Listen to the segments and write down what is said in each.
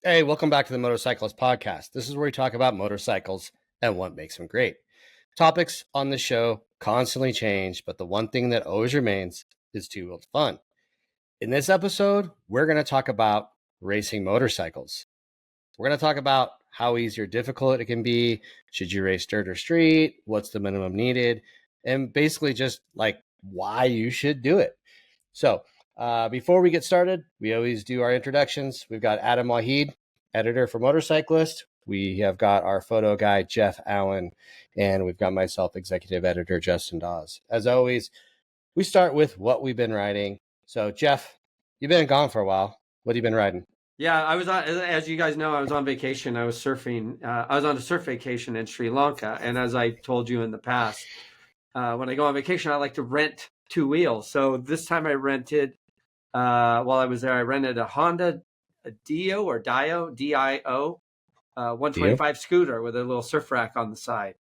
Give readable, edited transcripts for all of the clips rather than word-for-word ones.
Hey, welcome back to the Motorcyclist Podcast. This is where we talk about motorcycles and what makes them great. Topics on the show constantly change, but the one thing that always remains is two-wheeled fun. In this episode, we're going to talk about racing motorcycles. We're going to talk about how easy or difficult it can be. Should you race dirt or street? What's the minimum needed? And basically just like why you should do it. So before we get started, we always do our introductions. We've got Adam Wahid, editor for Motorcyclist. We have got our photo guy, Jeff Allen, and we've got myself, executive editor, Justin Dawes. As always, we start with what we've been riding. So, Jeff, you've been gone for a while. What have you been riding? Yeah, I was on, as you guys know, I was on vacation. I was surfing. I was on a surf vacation in Sri Lanka. And as I told you in the past, when I go on vacation, I like to rent two wheels. So this time I rented, while I was there, I rented a Honda Dio, D-I-O, 125 scooter with a little surf rack on the side.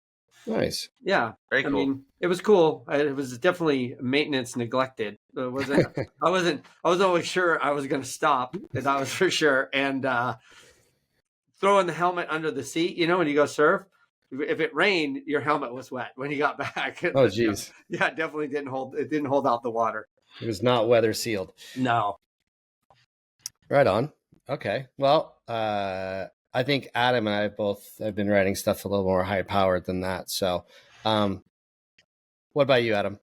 Nice. Yeah. Very cool. I mean, it was cool. It was definitely maintenance neglected. It wasn't, I wasn't always sure I was going to stop. That was for sure. And throwing the helmet under the seat, you know, when you go surf, if it rained, your helmet was wet when you got back. Oh, geez. Yeah, it definitely didn't hold out the water. It was not weather sealed. No. Right on. Okay. Well, I think Adam and I both have been writing stuff a little more high powered than that. So, what about you, Adam?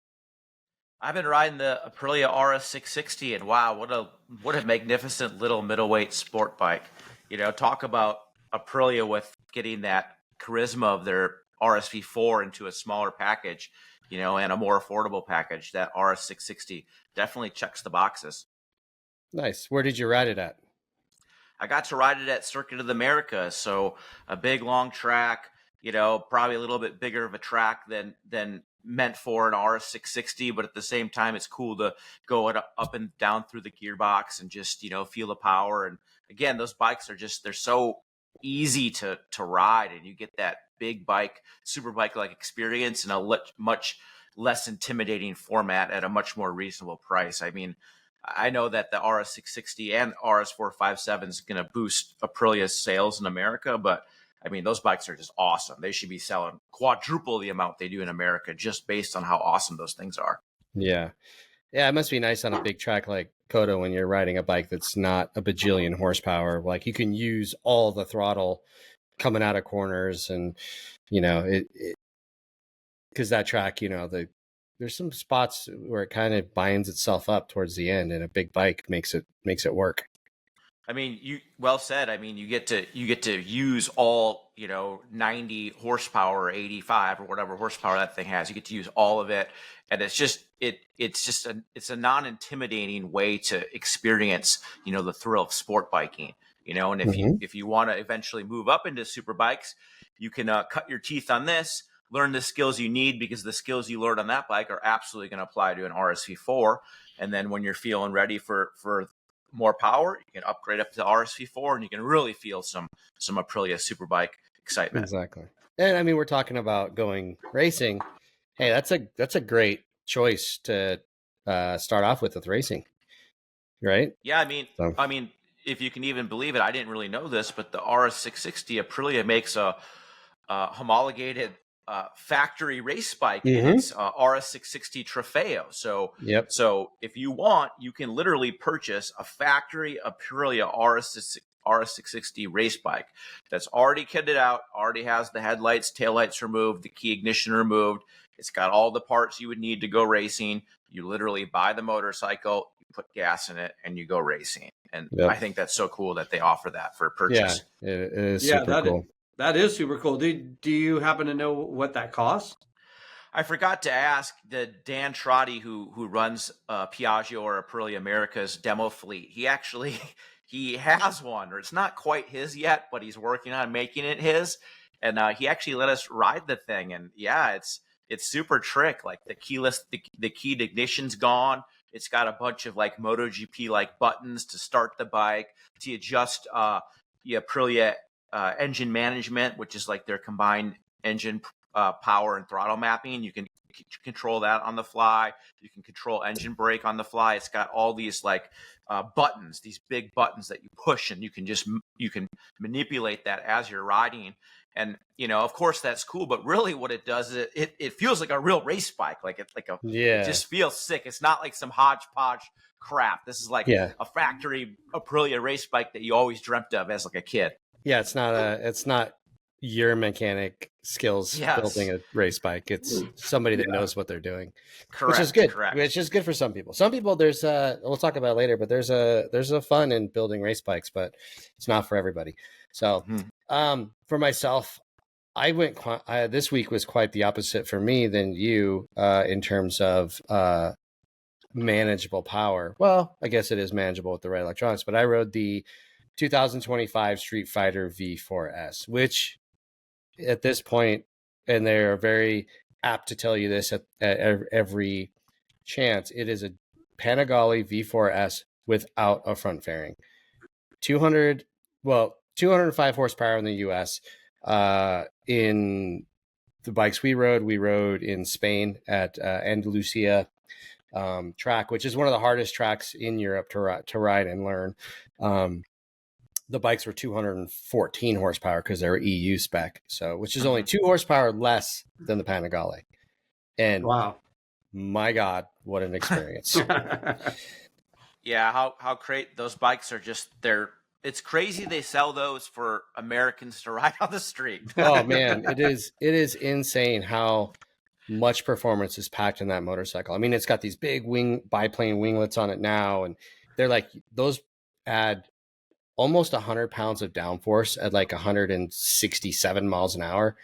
I've been riding the Aprilia RS660, and wow, what a magnificent little middleweight sport bike. You know, talk about Aprilia with getting that charisma of their RSV4 into a smaller package, you know, and a more affordable package. That RS660 definitely checks the boxes. Nice. Where did you ride it at? I got to ride it at Circuit of the Americas, so a big long track, you know, probably a little bit bigger of a track than meant for an RS660, but at the same time, it's cool to go up and down through the gearbox and just, you know, feel the power. And again, those bikes are just, they're so easy to ride, and you get that big bike, super bike-like experience in a much less intimidating format at a much more reasonable price. I mean, I know that the RS660 and RS457 is going to boost Aprilia's sales in America, but I mean, those bikes are just awesome. They should be selling quadruple the amount they do in America just based on how awesome those things are. Yeah. Yeah, it must be nice on a big track like Coda when you're riding a bike that's not a bajillion horsepower. Like you can use all the throttle coming out of corners, and, you know, because that track, you know, there's some spots where it kind of binds itself up towards the end, and a big bike makes it work. I mean, you well said. I mean, you get to use all, you know, 90 horsepower or 85 or whatever horsepower that thing has. You get to use all of it, and it's a non-intimidating way to experience, you know, the thrill of sport biking. You know, and if you want to eventually move up into super bikes, you can cut your teeth on this. Learn the skills you need, because the skills you learn on that bike are absolutely going to apply to an RSV4. And then when you're feeling ready for more power, you can upgrade up to the RSV4, and you can really feel some Aprilia superbike excitement. Exactly. And I mean, we're talking about going racing. Hey, that's a great choice to start off with racing, right? Yeah, I mean, if you can even believe it, I didn't really know this, but the RS660 Aprilia makes a homologated factory race bike. It's RS660 Trofeo. So, So if you want, you can literally purchase a factory Aprilia RS660 race bike that's already kitted out, already has the headlights, taillights removed, the key ignition removed. It's got all the parts you would need to go racing. You literally buy the motorcycle, you put gas in it, and you go racing. And I think that's so cool that they offer that for purchase. Yeah, it is super cool. That is super cool. Do you happen to know what that costs? I forgot to ask the Dan Trotty, who runs Piaggio or Aprilia America's demo fleet. He has one, or it's not quite his yet, but he's working on making it his. And he actually let us ride the thing. And yeah, it's super trick. Like the keyless, the keyed ignition's gone. It's got a bunch of like MotoGP like buttons to start the bike, to adjust the Aprilia engine management, which is like their combined engine power and throttle mapping. You can can control that on the fly. You can control engine brake on the fly. It's got all these like buttons, these big buttons that you push, and you can manipulate that as you're riding. And of course that's cool, but really what it does is it feels like a real race bike. It just feels sick. It's not like some hodgepodge crap. This is like a factory Aprilia race bike that you always dreamt of as like a kid. Yeah, it's not your mechanic skills building a race bike. It's somebody that knows what they're doing. Correct. Which is good. Correct. Which is good for some people. Some people there's we'll talk about it later, but there's a fun in building race bikes, but it's not for everybody. So for myself, I went this week was quite the opposite for me than you in terms of manageable power. Well, I guess it is manageable with the right electronics, but I rode the 2025 Street Fighter V4S, which at this point, and they're very apt to tell you this at every chance, it is a Panigale V4S without a front fairing. 205 horsepower in the US. In the bikes we rode in Spain at Andalusia track, which is one of the hardest tracks in Europe to ride and learn. The bikes were 214 horsepower because they were EU spec, which is only 2 horsepower less than the Panigale. And wow, my God, what an experience! Yeah, how great those bikes are! It's crazy they sell those for Americans to ride on the street. Oh man, it is insane how much performance is packed in that motorcycle. I mean, it's got these big biplane winglets on it now, and they're like those add almost 100 pounds of downforce at like 167 miles an hour.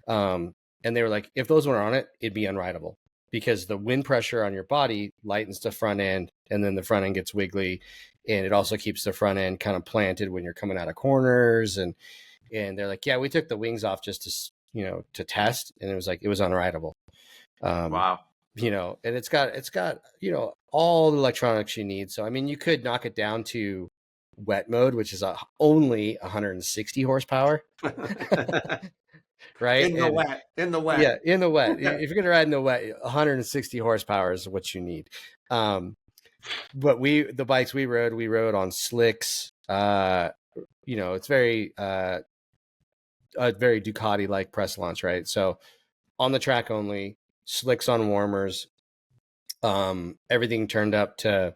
And they were like, if those were on it, it'd be unrideable because the wind pressure on your body lightens the front end, and then the front end gets wiggly, and it also keeps the front end kind of planted when you're coming out of corners. And they're like, yeah, we took the wings off just to test, and it was unrideable. Wow. And it's got all the electronics you need. So I mean, you could knock it down to wet mode, which is only 160 horsepower. Right? In the wet. Yeah, in the wet. If you're going to ride in the wet, 160 horsepower is what you need. But the bikes we rode on slicks. It's very a very Ducati like press launch, right? So on the track only, slicks on warmers, everything turned up to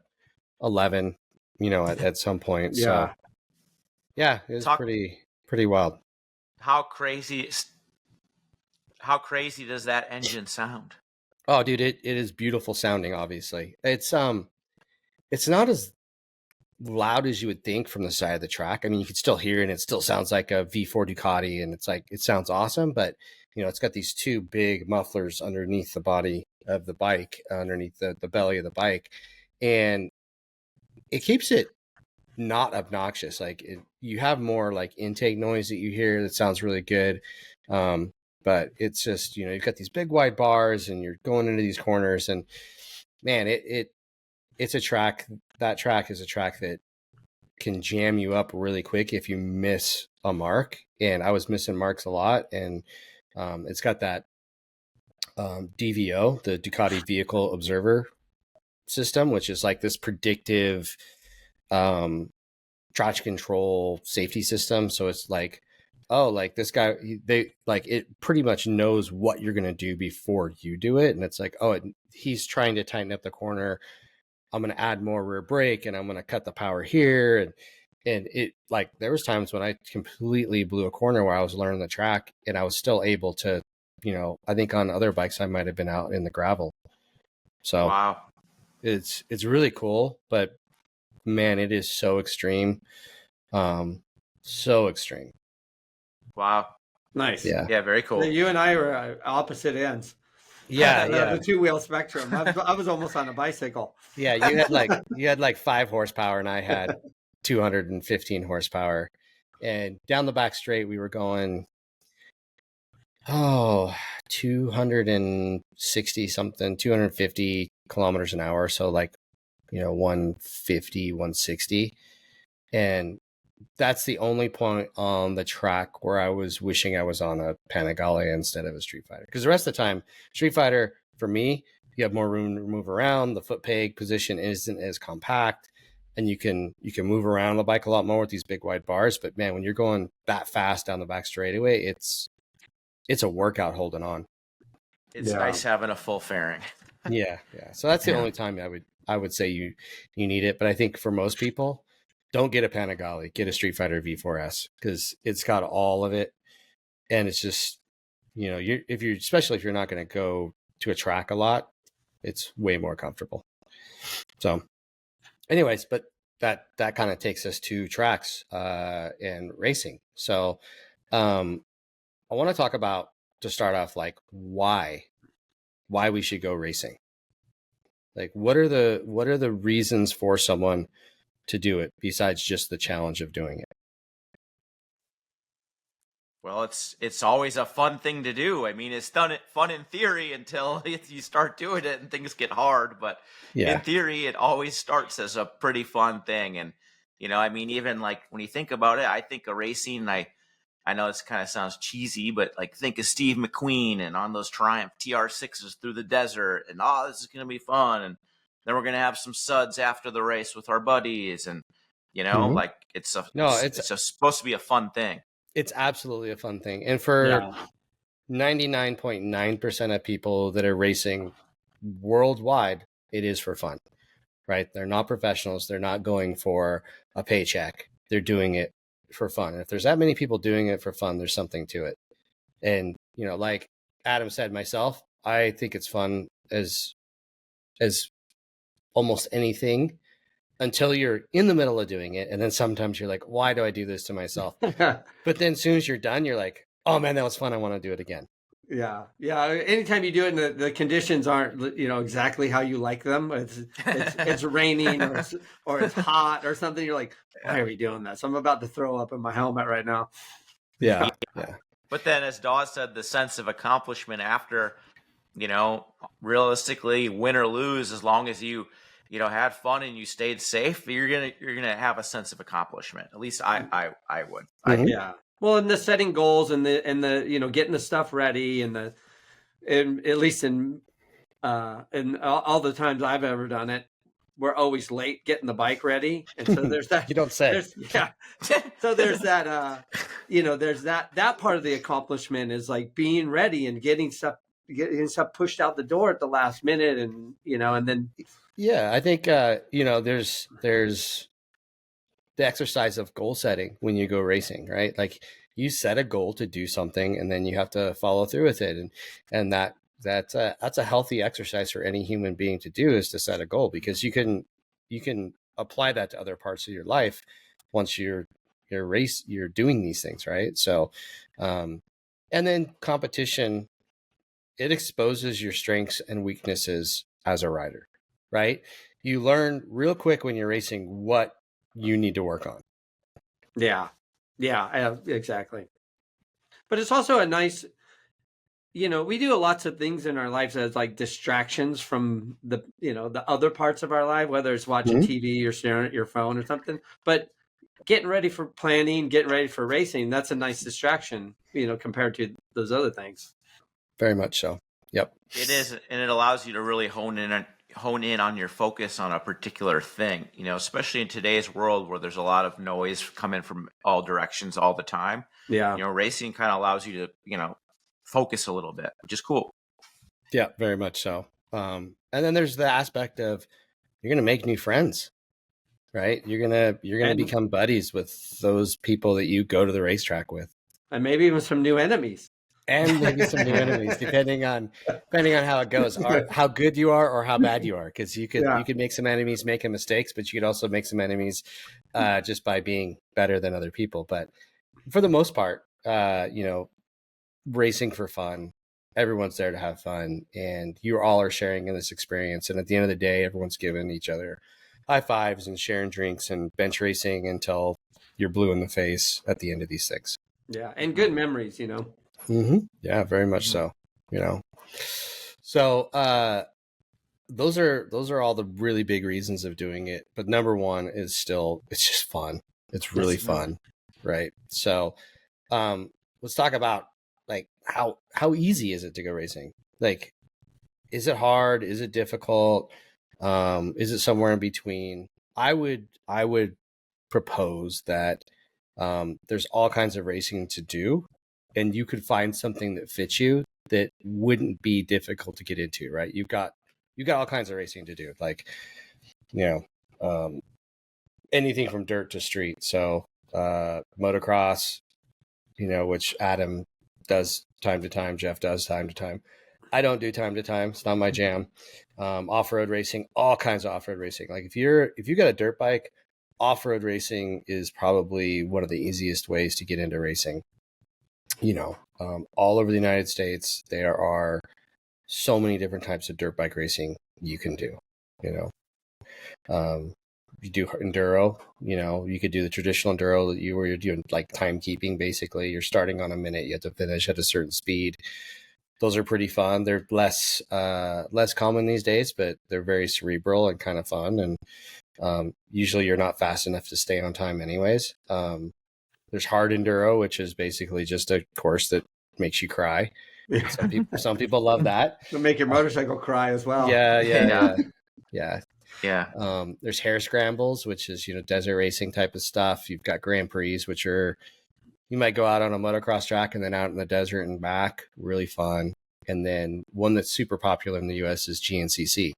11, at some point. Yeah. So yeah, it was pretty wild. How crazy does that engine sound? Oh, dude, it is beautiful sounding. Obviously, it's not as loud as you would think from the side of the track. I mean, you can still hear it, and it still sounds like a V4 Ducati, and it's like it sounds awesome. But it's got these 2 big mufflers underneath the body of the bike, underneath the belly of the bike, and it keeps it not obnoxious. Like you have more like intake noise that you hear that sounds really good. But it's just, you've got these big wide bars and you're going into these corners, and man, it's a track. That track is a track that can jam you up really quick if you miss a mark. And I was missing marks a lot. And it's got that DVO, the Ducati Vehicle Observer system, which is like this predictive traction control safety system. So it's like, oh, like this guy, it pretty much knows what you're going to do before you do it. And it's like, oh, he's trying to tighten up the corner. I'm going to add more rear brake, and I'm going to cut the power here. And it, like, there was times when I completely blew a corner where I was learning the track, and I was still able to, I think on other bikes, I might've been out in the gravel. So wow, it's really cool, but man, it is so extreme. So extreme. Wow. Nice. Yeah. Yeah. Very cool. You and I are opposite ends. Yeah. The 2-wheel spectrum. I was almost on a bicycle. Yeah. You had like 5 horsepower, and I had 215 horsepower. And down the back straight, we were going, 260 something, 250 kilometers an hour. So like, 150, 160. And that's the only point on the track where I was wishing I was on a Panigale instead of a Street Fighter. Because the rest of the time, Street Fighter, for me, you have more room to move around. The foot peg position isn't as compact, and you can move around the bike a lot more with these big wide bars. But man, when you're going that fast down the back straightaway, it's a workout holding on. It's nice having a full fairing. Yeah. So that's the only time I would say you need it. But I think for most people, don't get a Panigale, get a Street Fighter V4S, because it's got all of it, and it's just, you know, especially if you're not going to go to a track a lot, it's way more comfortable. So, anyways, but that kind of takes us to tracks and racing. So, I want to talk about, to start off, like why we should go racing. Like, what are the reasons for someone to do it besides just the challenge of doing it? Well, it's always a fun thing to do. I mean, it's fun in theory until you start doing it and things get hard. But in theory, it always starts as a pretty fun thing. And, you know, I mean, even like when you think about it, I think of racing, I know this kind of sounds cheesy, but like think of Steve McQueen and on those Triumph TR6s through the desert, and this is going to be fun. And then we're going to have some suds after the race with our buddies. And, you know, like it's supposed to be a fun thing. It's absolutely a fun thing. And for 99.9% of people that are racing worldwide, it is for fun, right? They're not professionals. They're not going for a paycheck. They're doing it for fun. And if there's that many people doing it for fun, there's something to it. And, you know, like Adam said, myself, I think it's fun as almost anything, until you're in the middle of doing it. And then sometimes you're like, why do I do this to myself? But then as soon as you're done, you're like, oh man, that was fun. I want to do it again. Yeah. Anytime you do it and the conditions aren't, you know, exactly how you like them, it's raining or it's hot or something, you're like, why are we doing this? I'm about to throw up in my helmet right now. Yeah. But then, as Dawes said, the sense of accomplishment after, you know, realistically, win or lose, as long as you had fun and you stayed safe, you're gonna have a sense of accomplishment. At least I would. Yeah. Well, and the setting goals and the you know, getting the stuff ready and at least in all the times I've ever done it, we're always late getting the bike ready, and so there's that. You don't say. So there's that. You know, there's that part of the accomplishment is like being ready and getting stuff pushed out the door at the last minute, and you know, and then. Yeah, I think you know, there's the exercise of goal setting when you go racing, right? Like you set a goal to do something, and then you have to follow through with it, and that's a healthy exercise for any human being to do, is to set a goal, because you can apply that to other parts of your life once you're doing these things, right? So, and then competition, it exposes your strengths and weaknesses as a rider. Right? You learn real quick when you're racing what you need to work on. Yeah, exactly. But it's also a nice, you know, we do lots of things in our lives as like distractions from the other parts of our life, whether it's watching TV or staring at your phone or something. But getting ready for planning, getting ready for racing, that's a nice distraction, you know, compared to those other things. Very much so. Yep. It is, and it allows you to really hone in on your focus on a particular thing, you know, especially in today's world where there's a lot of noise coming from all directions all the time. Yeah. You know, racing kind of allows you to, you know, focus a little bit, which is cool. Yeah, very much so. And then there's the aspect of you're going to make new friends, right? You're going to become buddies with those people that you go to the racetrack with. And maybe even some new enemies. And maybe some new enemies, depending on how it goes, or how good you are or how bad you are. Because you could make some enemies making mistakes, but you could also make some enemies just by being better than other people. But for the most part, you know, racing for fun, everyone's there to have fun, and you all are sharing in this experience. And at the end of the day, everyone's giving each other high fives and sharing drinks and bench racing until you're blue in the face at the end of these things. Yeah, and good memories, you know. Yeah, very much so. You know, so those are all the really big reasons of doing it. But number one is still, it's just fun. It's really fun, right? So let's talk about like how easy is it to go racing? Like Is it hard? Is it difficult? Is it somewhere in between? I would propose that there's all kinds of racing to do, and you could find something that fits you that wouldn't be difficult to get into, right? You've got all kinds of racing to do, like, anything from dirt to street. So motocross, which Adam does time to time, Jeff does time to time. I don't do time to time. It's not my jam. Off-road racing, all kinds of off-road racing. Like if you got a dirt bike, off-road racing is probably one of the easiest ways to get into racing. All over the United States, there are so many different types of dirt bike racing you can do. You do enduro, you could do the traditional enduro where you're doing like timekeeping. Basically, you're starting on a minute, you have to finish at a certain speed. Those are pretty fun. They're less common these days, but they're very cerebral and kind of fun. And usually you're not fast enough to stay on time anyways. There's hard enduro, which is basically just a course that makes you cry. Some people love that. It'll make your motorcycle cry as well. Yeah. There's hare scrambles, which is desert racing type of stuff. You've got Grand Prix, which are, you might go out on a motocross track and then out in the desert and back. Really fun. And then one that's super popular in the US is GNCC.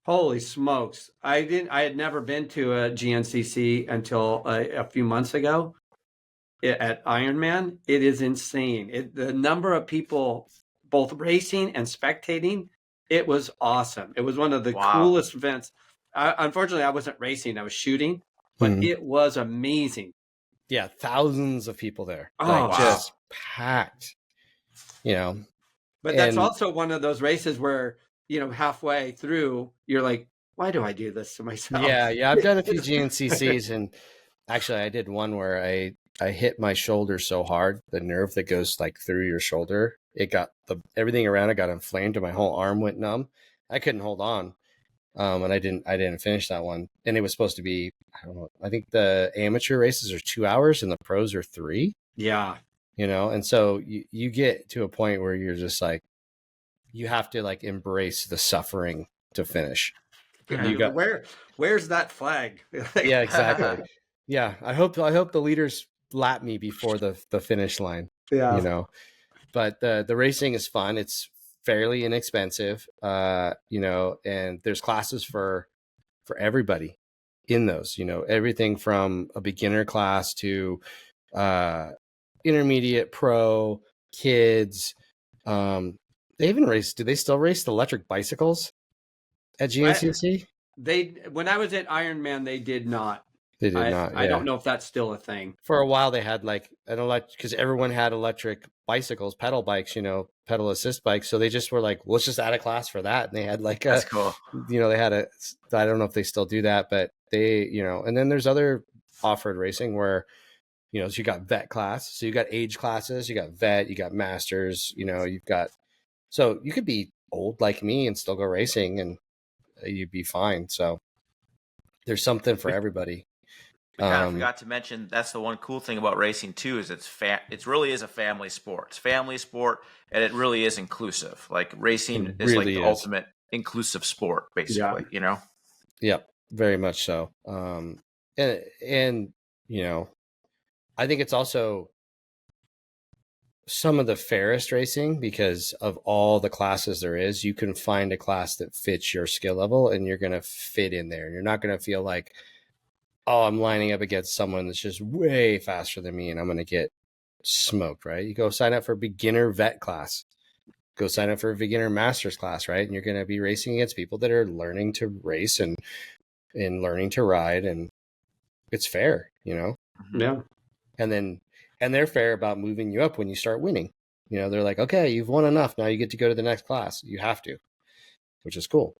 Holy smokes. I had never been to a GNCC until a few months ago at Ironman. It is insane. The number of people both racing and spectating, it was awesome. It was one of the coolest events. Unfortunately, I wasn't racing. I was shooting, but it was amazing. Yeah, thousands of people there. Just packed. But that's also one of those races where, halfway through, you're like, why do I do this to myself? Yeah. I've done a few GNCCs, and actually I did one where I hit my shoulder so hard, the nerve that goes like through your shoulder, everything around it got inflamed and my whole arm went numb. I couldn't hold on. And I didn't finish that one. And it was supposed to be, I don't know, I think the amateur races are 2 hours and the pros are 3. Yeah. And so you get to a point where you're just like, you have to like embrace the suffering to finish. Where's that flag? Yeah, exactly. Yeah. I hope the leaders lap me before the finish line. Yeah. But the racing is fun. It's fairly inexpensive, and there's classes for everybody in those, everything from a beginner class to intermediate, pro, kids. They even race. Do they still race the electric bicycles at GNCC? When I was at Ironman, they did not. They did not. Yeah. I don't know if that's still a thing. For a while, they had like an electric, because everyone had electric bicycles, pedal bikes, pedal assist bikes. So they just were like, let's just add a class for that. And they had like that's cool. They had I don't know if they still do that, but they, and then there's other off-road racing where, so you got vet class. So you got age classes, you got vet, you got masters, so you could be old like me and still go racing and you'd be fine. So there's something for everybody. I forgot to mention, that's the one cool thing about racing too, is it really is a family sport. It's family sport, and it really is inclusive. Like racing is like the ultimate inclusive sport, basically. Yeah, very much so. And I think it's also some of the fairest racing, because of all the classes there is. You can find a class that fits your skill level, and you're going to fit in there. You're not going to feel like, oh, I'm lining up against someone that's just way faster than me and I'm going to get smoked, right? You go sign up for a beginner vet class, go sign up for a beginner masters class, right? And you're going to be racing against people that are learning to race and learning to ride, and it's fair, Yeah. And they're fair about moving you up when you start winning. They're like, okay, you've won enough. Now you get to go to the next class. You have to, which is cool.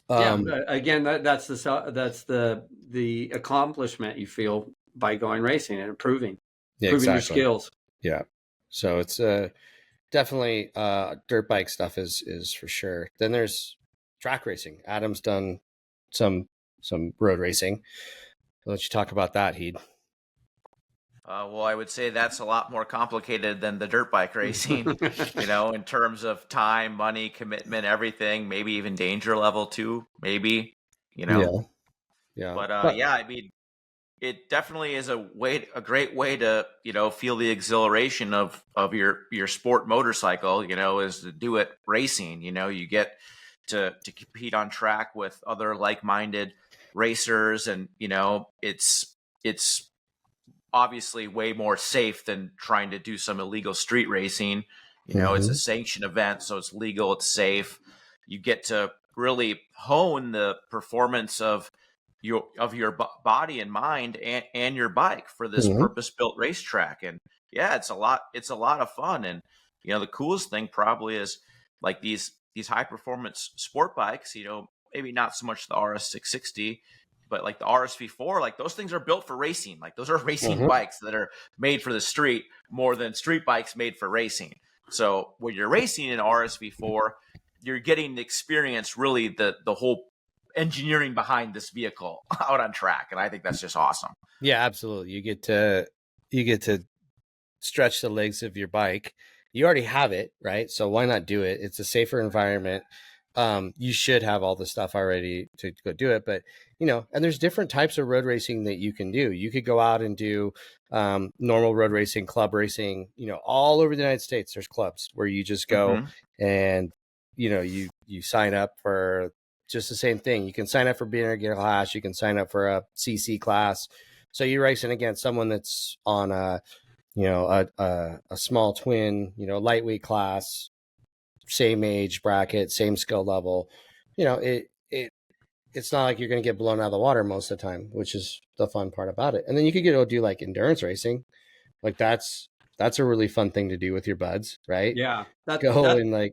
Again, that's the accomplishment you feel by going racing and improving your skills. Yeah. So it's definitely dirt bike stuff is for sure. Then there's track racing. Adam's done some road racing. I'll let you talk about that, Heed. Well, I would say that's a lot more complicated than the dirt bike racing, in terms of time, money, commitment, everything, maybe even danger level too, maybe, Yeah. Yeah. But yeah, I mean, it definitely is a great way to, feel the exhilaration of your sport motorcycle, is to do it racing. You get to compete on track with other like-minded racers, and it's obviously way more safe than trying to do some illegal street racing. It's a sanctioned event, so it's legal, it's safe. You get to really hone the performance of your body and mind and your bike for this purpose-built racetrack. And yeah, it's a lot of fun. And the coolest thing probably is like these high performance sport bikes, maybe not so much the RS660, but like the RSV4, like those things are built for racing. Like those are racing bikes that are made for the street more than street bikes made for racing. So when you're racing in RSV4, you're getting to experience really the whole engineering behind this vehicle out on track. And I think that's just awesome. Yeah, absolutely. You get to stretch the legs of your bike. You already have it, right? So why not do it? It's a safer environment. You should have all the stuff already to go do it, but and there's different types of road racing that you can do. You could go out and do normal road racing, club racing, all over the United States. There's clubs where you just go and you sign up for just the same thing. You can sign up for beginner class. You can sign up for a CC class. So you're racing against someone that's on a small twin, lightweight class, same age bracket, same skill level. It's not like you're going to get blown out of the water most of the time, which is the fun part about it. And then you could go do like endurance racing. Like that's a really fun thing to do with your buds, right? Yeah. And like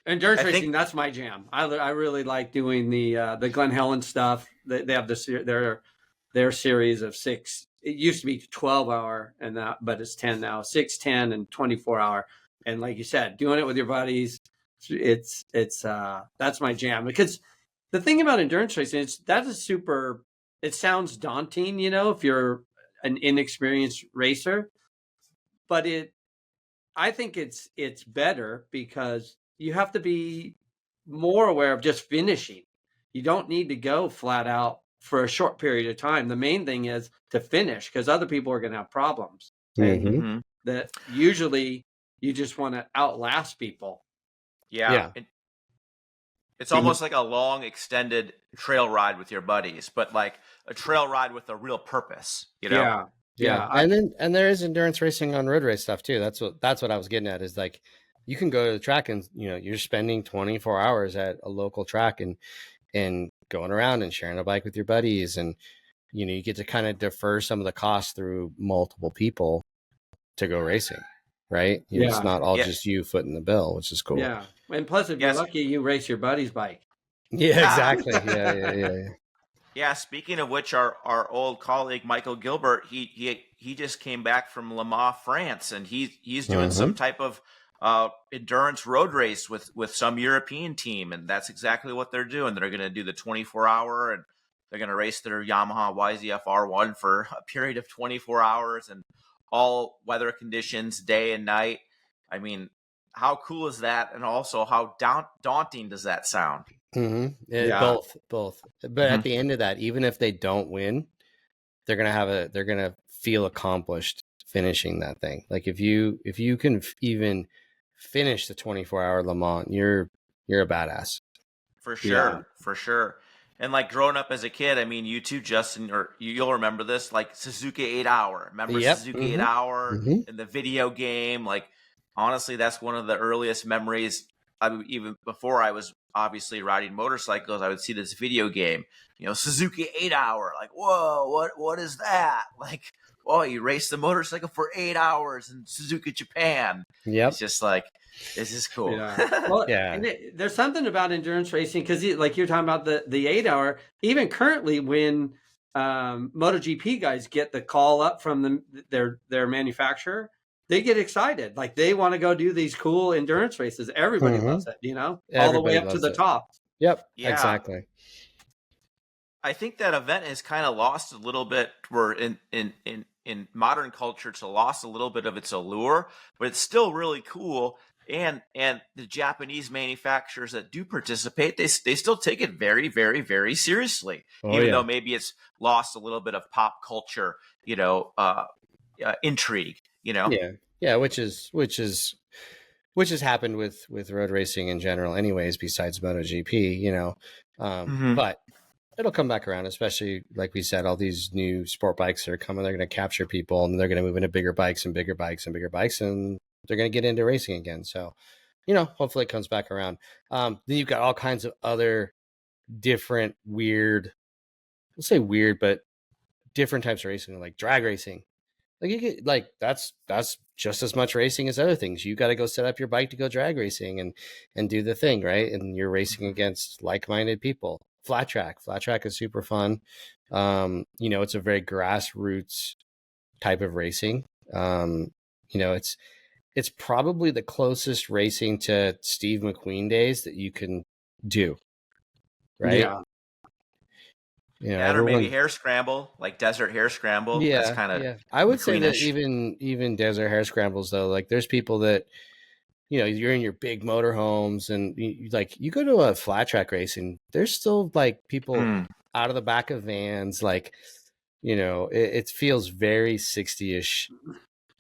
endurance racing, that's my jam. I really like doing the Glen Helen stuff. They have their series of 6. It used to be 12-hour but it's 10 now. 6, 10, and 24-hour. And like you said, doing it with your buddies, it's that's my jam. Because the thing about endurance racing is it sounds daunting, if you're an inexperienced racer, but I think it's better because you have to be more aware of just finishing. You don't need to go flat out for a short period of time. The main thing is to finish, because other people are going to have problems. And that usually you just want to outlast people. Yeah. It's almost like a long extended trail ride with your buddies, but like a trail ride with a real purpose, Yeah. And there is endurance racing on road race stuff too. That's what I was getting at, is like you can go to the track and you're spending 24 hours at a local track and going around and sharing a bike with your buddies, and you get to kind of defer some of the costs through multiple people to go racing, right? It's not all just you footing the bill, which is cool. Yeah. And plus, if you're lucky, you race your buddy's bike. Yeah, exactly. Yeah. Yeah. Speaking of which, our old colleague Michael Gilbert, he just came back from Le Mans, France, and he's doing some type of endurance road race with some European team, and that's exactly what they're doing. They're going to do the 24-hour, and they're going to race their Yamaha YZF R1 for a period of 24 hours, and all weather conditions, day and night. I mean, how cool is that? And also, how daunting does that sound? Both. But at the end of that, even if they don't win, they're gonna feel accomplished finishing that thing. Like if you can even finish the 24-hour Le Mans, you're a badass. For sure. And like growing up as a kid, I mean, you too, Justin, or you'll remember this, like Suzuki 8-hour. Remember Suzuki 8-hour in the video game? Like, honestly, that's one of the earliest memories. Even before I was obviously riding motorcycles, I would see this video game, Suzuki 8-hour. Like, whoa, what is that? Like, oh, you race the motorcycle for 8 hours in Suzuka, Japan. Yep. It's just like, this is cool. Yeah. Well, there's something about endurance racing, because like you're talking about the 8-hour, even currently when MotoGP guys get the call up from their manufacturer, they get excited. Like they want to go do these cool endurance races. Everybody loves it, all the way up to the top. Yep. Yeah. Exactly. I think that event has kind of lost a little bit. Where in modern culture, it's lost a little bit of its allure, but it's still really cool. And the Japanese manufacturers that do participate, they still take it very, very, very seriously, even though maybe it's lost a little bit of pop culture, intrigue. Yeah, which has happened with road racing in general, anyways. Besides MotoGP, but it'll come back around, especially like we said, all these new sport bikes that are coming. They're going to capture people, and they're going to move into bigger bikes and bigger bikes and bigger bikes, and they're going to get into racing again. So, hopefully it comes back around. Then you've got all kinds of other different we'll say weird, but different types of racing, like drag racing. Like you get that's just as much racing as other things. You got to go set up your bike to go drag racing and do the thing, right? And you're racing against like-minded people. Flat track is super fun. It's a very grassroots type of racing. It's probably the closest racing to Steve McQueen days that you can do, right? Yeah. Or maybe hare scramble, like desert hare scramble. Yeah, that's kind of. Yeah. I would say that even desert hare scrambles, though, like there's people that you're in your big motorhomes, and you go to a flat track race, and there's still like people out of the back of vans, like it feels very 60-ish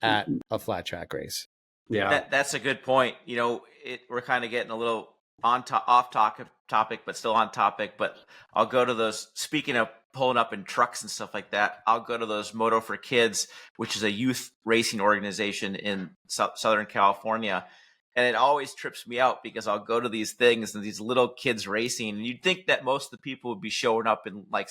at a flat track race. Yeah, that's a good point. We're kind of getting a little off topic, but still on topic. But I'll go to those. Speaking of pulling up in trucks and stuff like that, I'll go to those Moto for Kids, which is a youth racing organization in Southern California. And it always trips me out because I'll go to these things and these little kids racing, and you'd think that most of the people would be showing up in like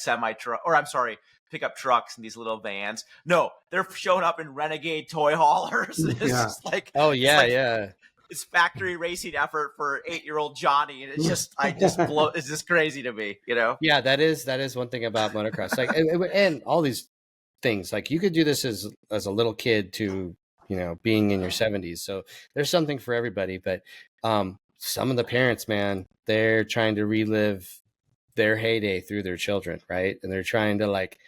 pickup trucks and these little vans. No, they're showing up in Renegade toy haulers. It's just like, it's factory racing effort for 8-year-old Johnny, and it's just it's just crazy to me, Yeah, that is one thing about motocross, like, and all these things. Like you could do this as a little kid to being in your 70s. So there's something for everybody. But some of the parents, man, they're trying to relive their heyday through their children, right? And they're trying to like,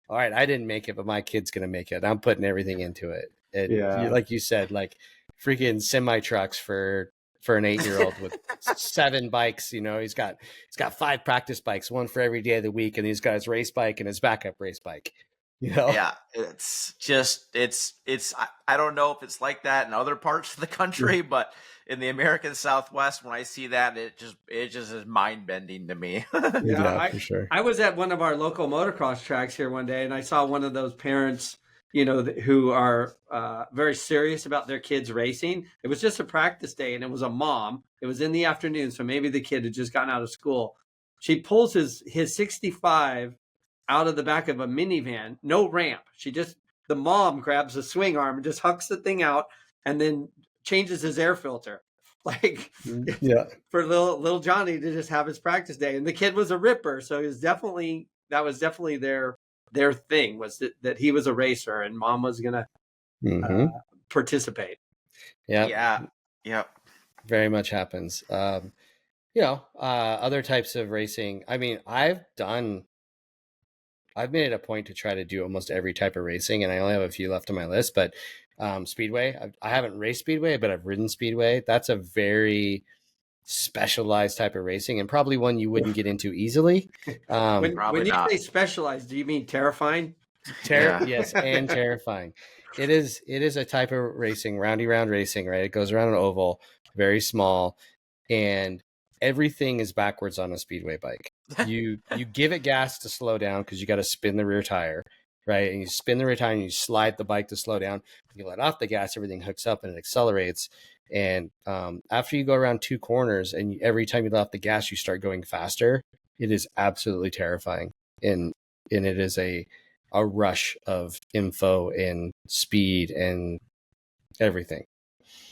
all right, I didn't make it, but my kid's gonna make it. I'm putting everything into it. And like you said, like freaking semi trucks for an 8-year-old with 7 bikes. He's got 5 practice bikes, one for every day of the week, and he's got his race bike and his backup race bike. Yeah, it's just I don't know if it's like that in other parts of the country, but in the American Southwest, when I see that, it just is mind bending to me. For sure. I was at one of our local motocross tracks here one day, and I saw one of those parents, who are very serious about their kids racing. It was just a practice day, and it was a mom. It was in the afternoon, so maybe the kid had just gotten out of school. She pulls his 65 out of the back of a minivan, no ramp. The mom grabs the swing arm and just hucks the thing out, and then changes his air filter, like for little Johnny to just have his practice day. And the kid was a ripper, so that was definitely their thing, was that he was a racer and mom was gonna participate. Yeah. Very much happens. Other types of racing. I mean, I've made it a point to try to do almost every type of racing, and I only have a few left on my list. But Speedway, I haven't raced Speedway, but I've ridden Speedway. That's a very specialized type of racing, and probably one you wouldn't get into easily. When you say specialized, do you mean terrifying? Yes, and terrifying. It is a type of racing, round racing, right? It goes around an oval, very small, and everything is backwards on a Speedway bike. You give it gas to slow down because you got to spin the rear tire, right? And you spin the rear tire and you slide the bike to slow down. You let off the gas, everything hooks up and it accelerates. And after you go around 2 corners, and every time you let off the gas, you start going faster. It is absolutely terrifying, and it is a rush of info and speed and everything.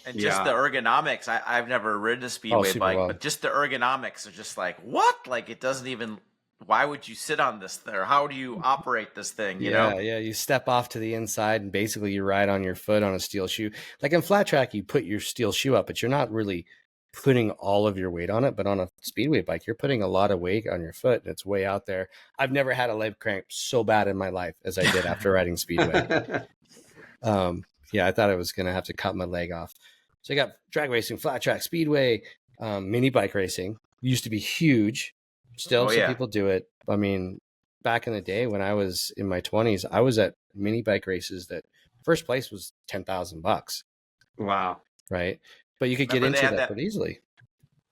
And just the ergonomics. I've never ridden a Speedway bike, but just the ergonomics are just like, what? Like, it doesn't even, why would you sit on this there? How do you operate this thing? You know? Yeah. You step off to the inside and basically you ride on your foot on a steel shoe. Like in flat track, you put your steel shoe up, but you're not really putting all of your weight on it, but on a speedway bike, you're putting a lot of weight on your foot. And it's way out there. I've never had a leg cramp so bad in my life as I did after riding speedway. Yeah, I thought I was going to have to cut my leg off. So I got drag racing, flat track, speedway, mini bike racing. Used to be huge. Still, some people do it. I mean, back in the day when I was in my 20s, I was at mini bike races that first place was $10,000. Wow. Right. But you could get into that pretty easily.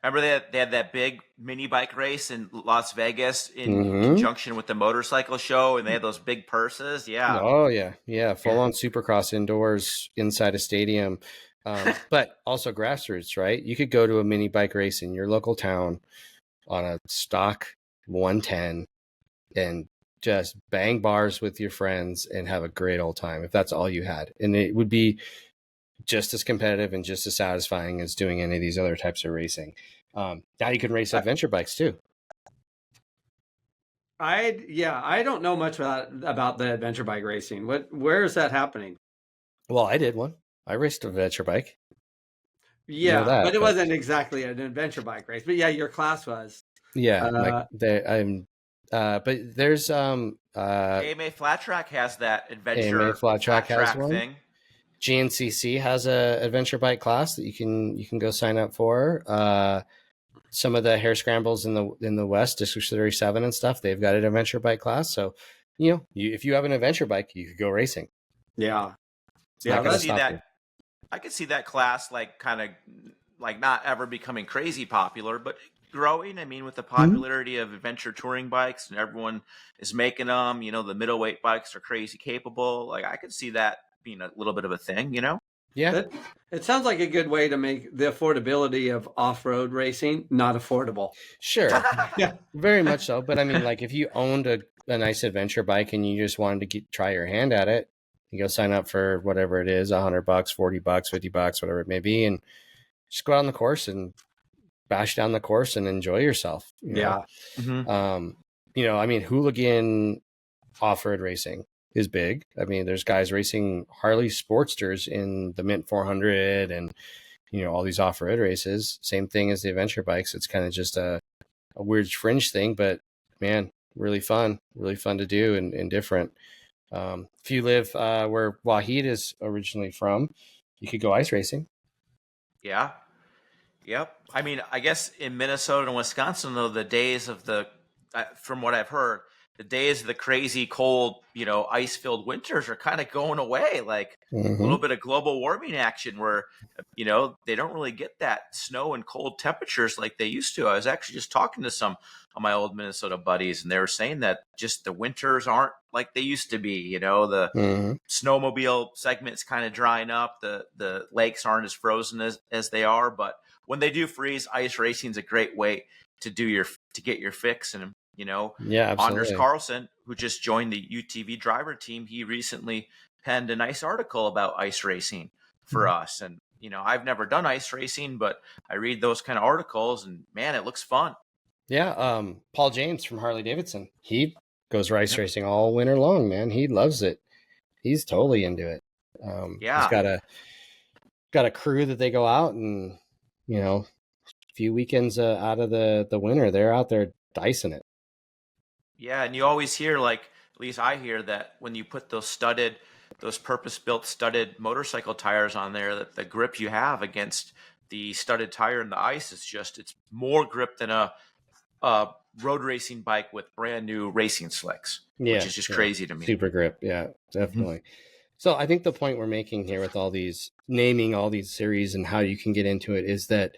Remember they had that big mini bike race in Las Vegas in conjunction with the motorcycle show, and they had those big purses. Yeah. Oh yeah. Yeah. Full on supercross indoors inside a stadium. But also grassroots, right? You could go to a mini bike race in your local town on a stock 110 and just bang bars with your friends and have a great old time if that's all you had. And it would be just as competitive and just as satisfying as doing any of these other types of racing. Now you can race adventure bikes too. I don't know much about the adventure bike racing. Where is that happening? Well, I did one. I raced an adventure bike. Yeah, but it wasn't exactly an adventure bike race. But yeah, your class was. Yeah, but there's AMA Flat Track has that adventure AMA Flat Track has one thing. GNCC has a adventure bike class that you can go sign up for. Some of the hair scrambles in the West, District 37 and stuff, they've got an adventure bike class. So, if you have an adventure bike, you could go racing. Yeah. I could see that class kind of not ever becoming crazy popular, but growing. I mean, with the popularity of adventure touring bikes and everyone is making them, the middleweight bikes are crazy capable. I could see that being a little bit of a thing, Yeah. It sounds like a good way to make the affordability of off-road racing not affordable. Sure. Yeah, very much so. But I mean, if you owned a nice adventure bike and you just wanted to try your hand at it, you go sign up for whatever it is, $100, $40, $50, whatever it may be, and just go out on the course and bash down the course and enjoy yourself. Yeah. I mean, hooligan off-road racing is big. I mean, there's guys racing Harley Sportsters in the Mint 400 and, all these off-road races. Same thing as the adventure bikes. It's kind of just a weird fringe thing, but man, really fun to do and different. If you live where Wahid is originally from, you could go ice racing. Yeah. Yep. I mean, I guess in Minnesota and Wisconsin, though, the days of from what I've heard, the days of the crazy cold, ice-filled winters are kind of going away. A little bit of global warming action where, they don't really get that snow and cold temperatures like they used to. I was actually just talking to some of my old Minnesota buddies, and they were saying that just the winters aren't like they used to be. The snowmobile segment's kind of drying up. The lakes aren't as frozen as they are. But when they do freeze, ice racing is a great way to get your fix. And yeah, absolutely. Anders Carlson, who just joined the UTV driver team, he recently penned a nice article about ice racing for us. And, I've never done ice racing, but I read those kind of articles and man, it looks fun. Yeah. Paul James from Harley Davidson, he goes ice racing all winter long, man. He loves it. He's totally into it. He's got a crew that they go out and, a few weekends out of the winter, they're out there dicing it. Yeah, and you always hear, at least I hear that when you put those purpose-built studded motorcycle tires on there, that the grip you have against the studded tire in the ice it's more grip than a road racing bike with brand new racing slicks, which is just crazy to me. Super grip, yeah, definitely. So I think the point we're making here with naming all these series and how you can get into it is that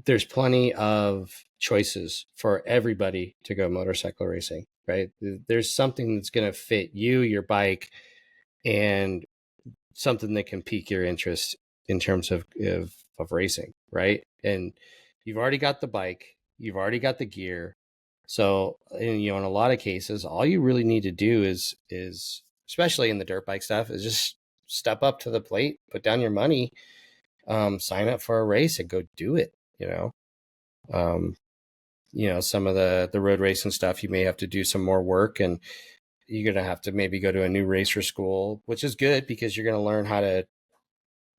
there's plenty of choices for everybody to go motorcycle racing, right? There's something that's going to fit you, your bike, and something that can pique your interest in terms of racing, right? And you've already got the bike, you've already got the gear. So, in a lot of cases, all you really need to do is especially in the dirt bike stuff, is just step up to the plate, put down your money, sign up for a race and go do it. Some of the road racing stuff, you may have to do some more work and you're going to have to maybe go to a new racer school, which is good because you're going to learn how to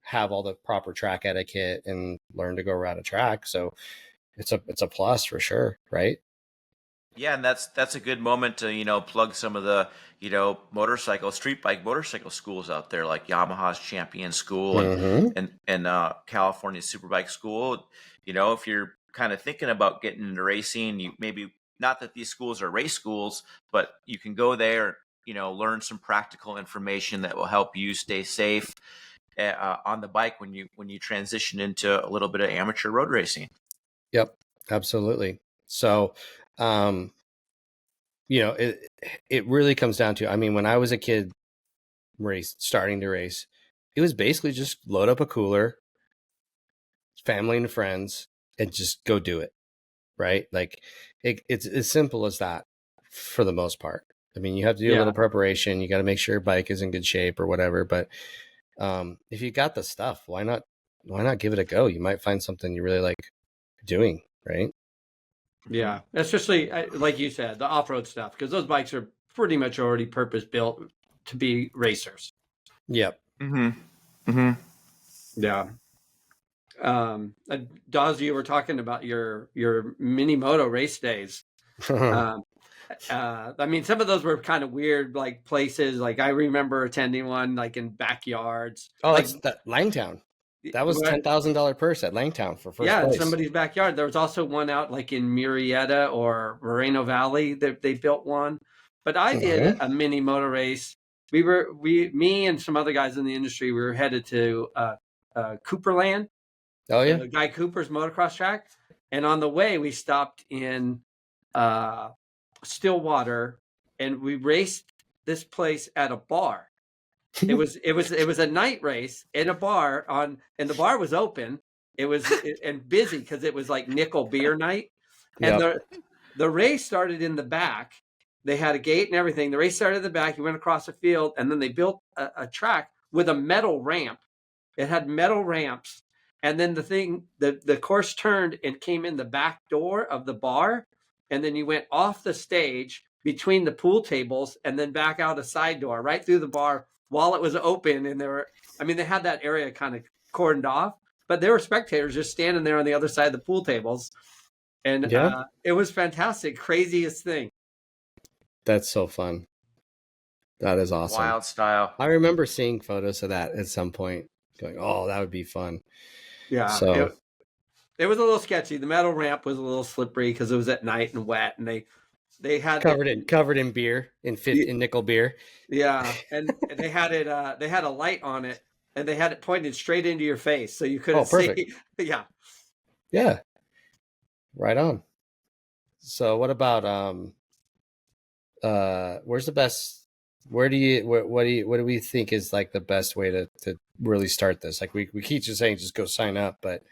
have all the proper track etiquette and learn to go around a track. So it's a plus for sure, right? Yeah, and that's a good moment to plug some of the street bike motorcycle schools out there, like Yamaha's Champion School and California Superbike School. If you're kind of thinking about getting into racing, you maybe not that these schools are race schools, but you can go there, learn some practical information that will help you stay safe on the bike when you transition into a little bit of amateur road racing. Yep, absolutely. So, it really comes down to, I mean, when I was a kid starting to race, it was basically just load up a cooler, family and friends, and just go do it. Right? Like it's as simple as that for the most part. I mean, you have to do a little preparation. You got to make sure your bike is in good shape or whatever. But if you got the stuff, why not give it a go? You might find something you really like doing, right? Yeah, especially like you said, the off-road stuff, because those bikes are pretty much already purpose-built to be racers. Yep. Yeah. Dawes, you were talking about your mini moto race days. I mean, some of those were kind of weird, like places. Like I remember attending one like in backyards. Oh, like, that's that Langtown. That was $10,000 purse at Langtown for first place. In somebody's backyard. There was also one out like in Murrieta or Moreno Valley that they built one. But I did a mini moto race. Me and some other guys in the industry, we were headed to Cooperland. Oh yeah, Guy Cooper's motocross track. And on the way, we stopped in Stillwater, and we raced this place at a bar. It was a night race in a bar and the bar was open. It was and busy because it was like nickel beer night. And the race started in the back. They had a gate and everything. The race started in the back. You went across the field, and then they built a track with a metal ramp. It had metal ramps. And then the course turned and came in the back door of the bar. And then you went off the stage between the pool tables and then back out a side door right through the bar while it was open. And they had that area kind of cordoned off, but there were spectators just standing there on the other side of the pool tables. And it was fantastic. Craziest thing. That's so fun. That is awesome. Wild style. I remember seeing photos of that at some point going, oh, that would be fun. Yeah. So it was a little sketchy. The metal ramp was a little slippery because it was at night and wet, and they had covered in beer, in nickel beer. Yeah, and they had it. They had a light on it, and they had it pointed straight into your face, so you couldn't see. Yeah. Yeah. Right on. So, what about where's the best? What do we think is like the best way to really start this? Like we keep just saying just go sign up, but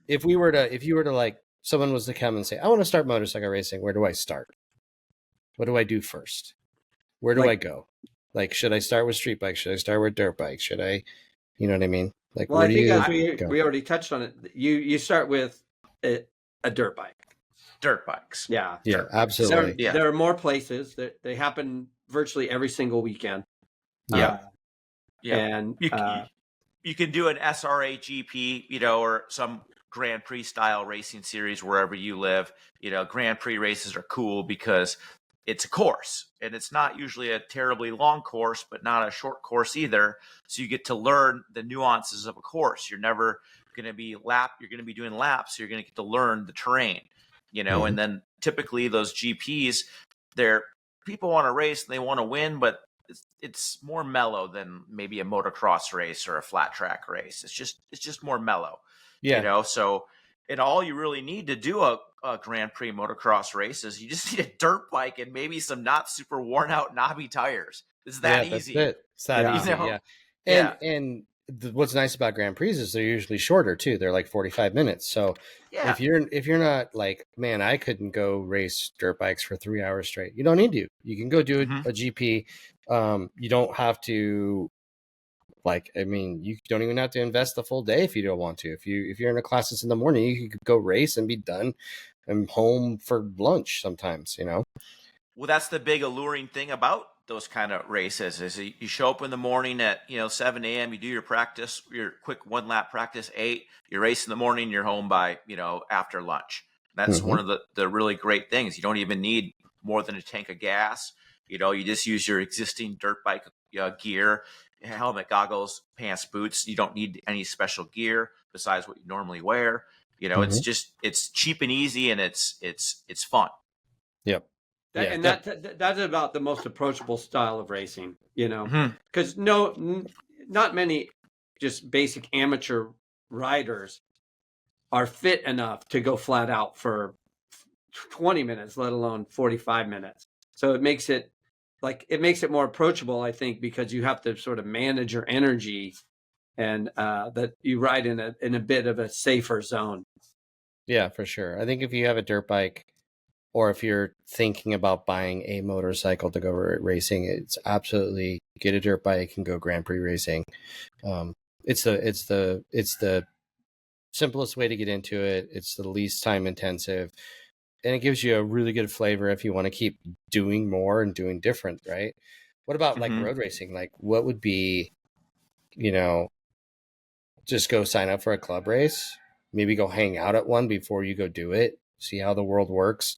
if you were to like someone was to come and say, I want to start motorcycle racing, where do I start? What do I do first? Where do I go? Like, should I start with street bikes? Should I start with dirt bikes? Should I, you know what I mean? Like, well, I think as we already touched on it, you start with a dirt bike. Dirt bikes. Yeah. Yeah, absolutely. There are more places that they happen virtually every single weekend. Yeah. And you can do an SRA GP, or some Grand Prix style racing series wherever you live. Grand Prix races are cool because it's a course, and it's not usually a terribly long course, but not a short course either. So you get to learn the nuances of a course. You're never going to be you're going to be doing laps. So you're going to get to learn the terrain, and then typically those GPs, people want to race and they want to win, but it's more mellow than maybe a motocross race or a flat track race. It's just more mellow, so, and all you really need to do a Grand Prix motocross race is you just need a dirt bike and maybe some not super worn out knobby tires. It's that easy. It's that easy. Yeah. And what's nice about Grand Prix is they're usually shorter too. They're like 45 minutes. So if you're not like, man, I couldn't go race dirt bikes for 3 hours straight. You don't need to. You can go do a GP. You don't have to, you don't even have to invest the full day if you don't want to. If you're in a classes in the morning, you could go race and be done and home for lunch sometimes, Well, that's the big alluring thing about those kind of races is you show up in the morning at 7 a.m. You do your practice, your quick 1 lap practice, 8. You race in the morning. You're home by after lunch. That's one of the really great things. You don't even need more than a tank of gas. You just use your existing dirt bike gear, helmet, goggles, pants, boots. You don't need any special gear besides what you normally wear. It's cheap and easy, and it's fun. Yep. That's about the most approachable style of racing, because not many just basic amateur riders are fit enough to go flat out for 20 minutes, let alone 45 minutes. So it makes it more approachable, I think, because you have to sort of manage your energy, and that you ride in a bit of a safer zone. Yeah, for sure. I think if you have a dirt bike, or if you're thinking about buying a motorcycle to go racing, it's absolutely get a dirt bike and go Grand Prix racing. It's the simplest way to get into it. It's the least time intensive, and it gives you a really good flavor if you want to keep doing more and doing different, right? What about like road racing? Like, what would be, just go sign up for a club race, maybe go hang out at one before you go do it, see how the world works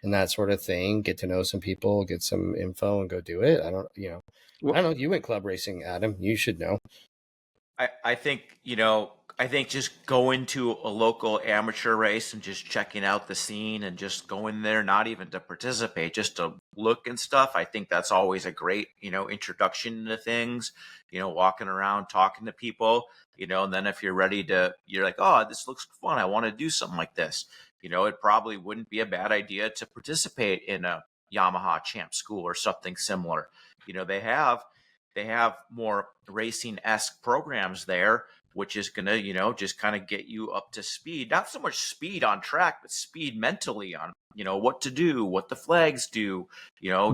and that sort of thing, get to know some people, get some info and go do it. I don't know. You went club racing, Adam. You should know. I think just going to a local amateur race and just checking out the scene and just going there, not even to participate, just to look and stuff. I think that's always a great, introduction to things, walking around, talking to people, and then if you're ready you're like, oh, this looks fun. I want to do something like this. It probably wouldn't be a bad idea to participate in a Yamaha champ school or something similar. They have more racing-esque programs there, which is going to, just kind of get you up to speed. Not so much speed on track, but speed mentally on, what to do, what the flags do,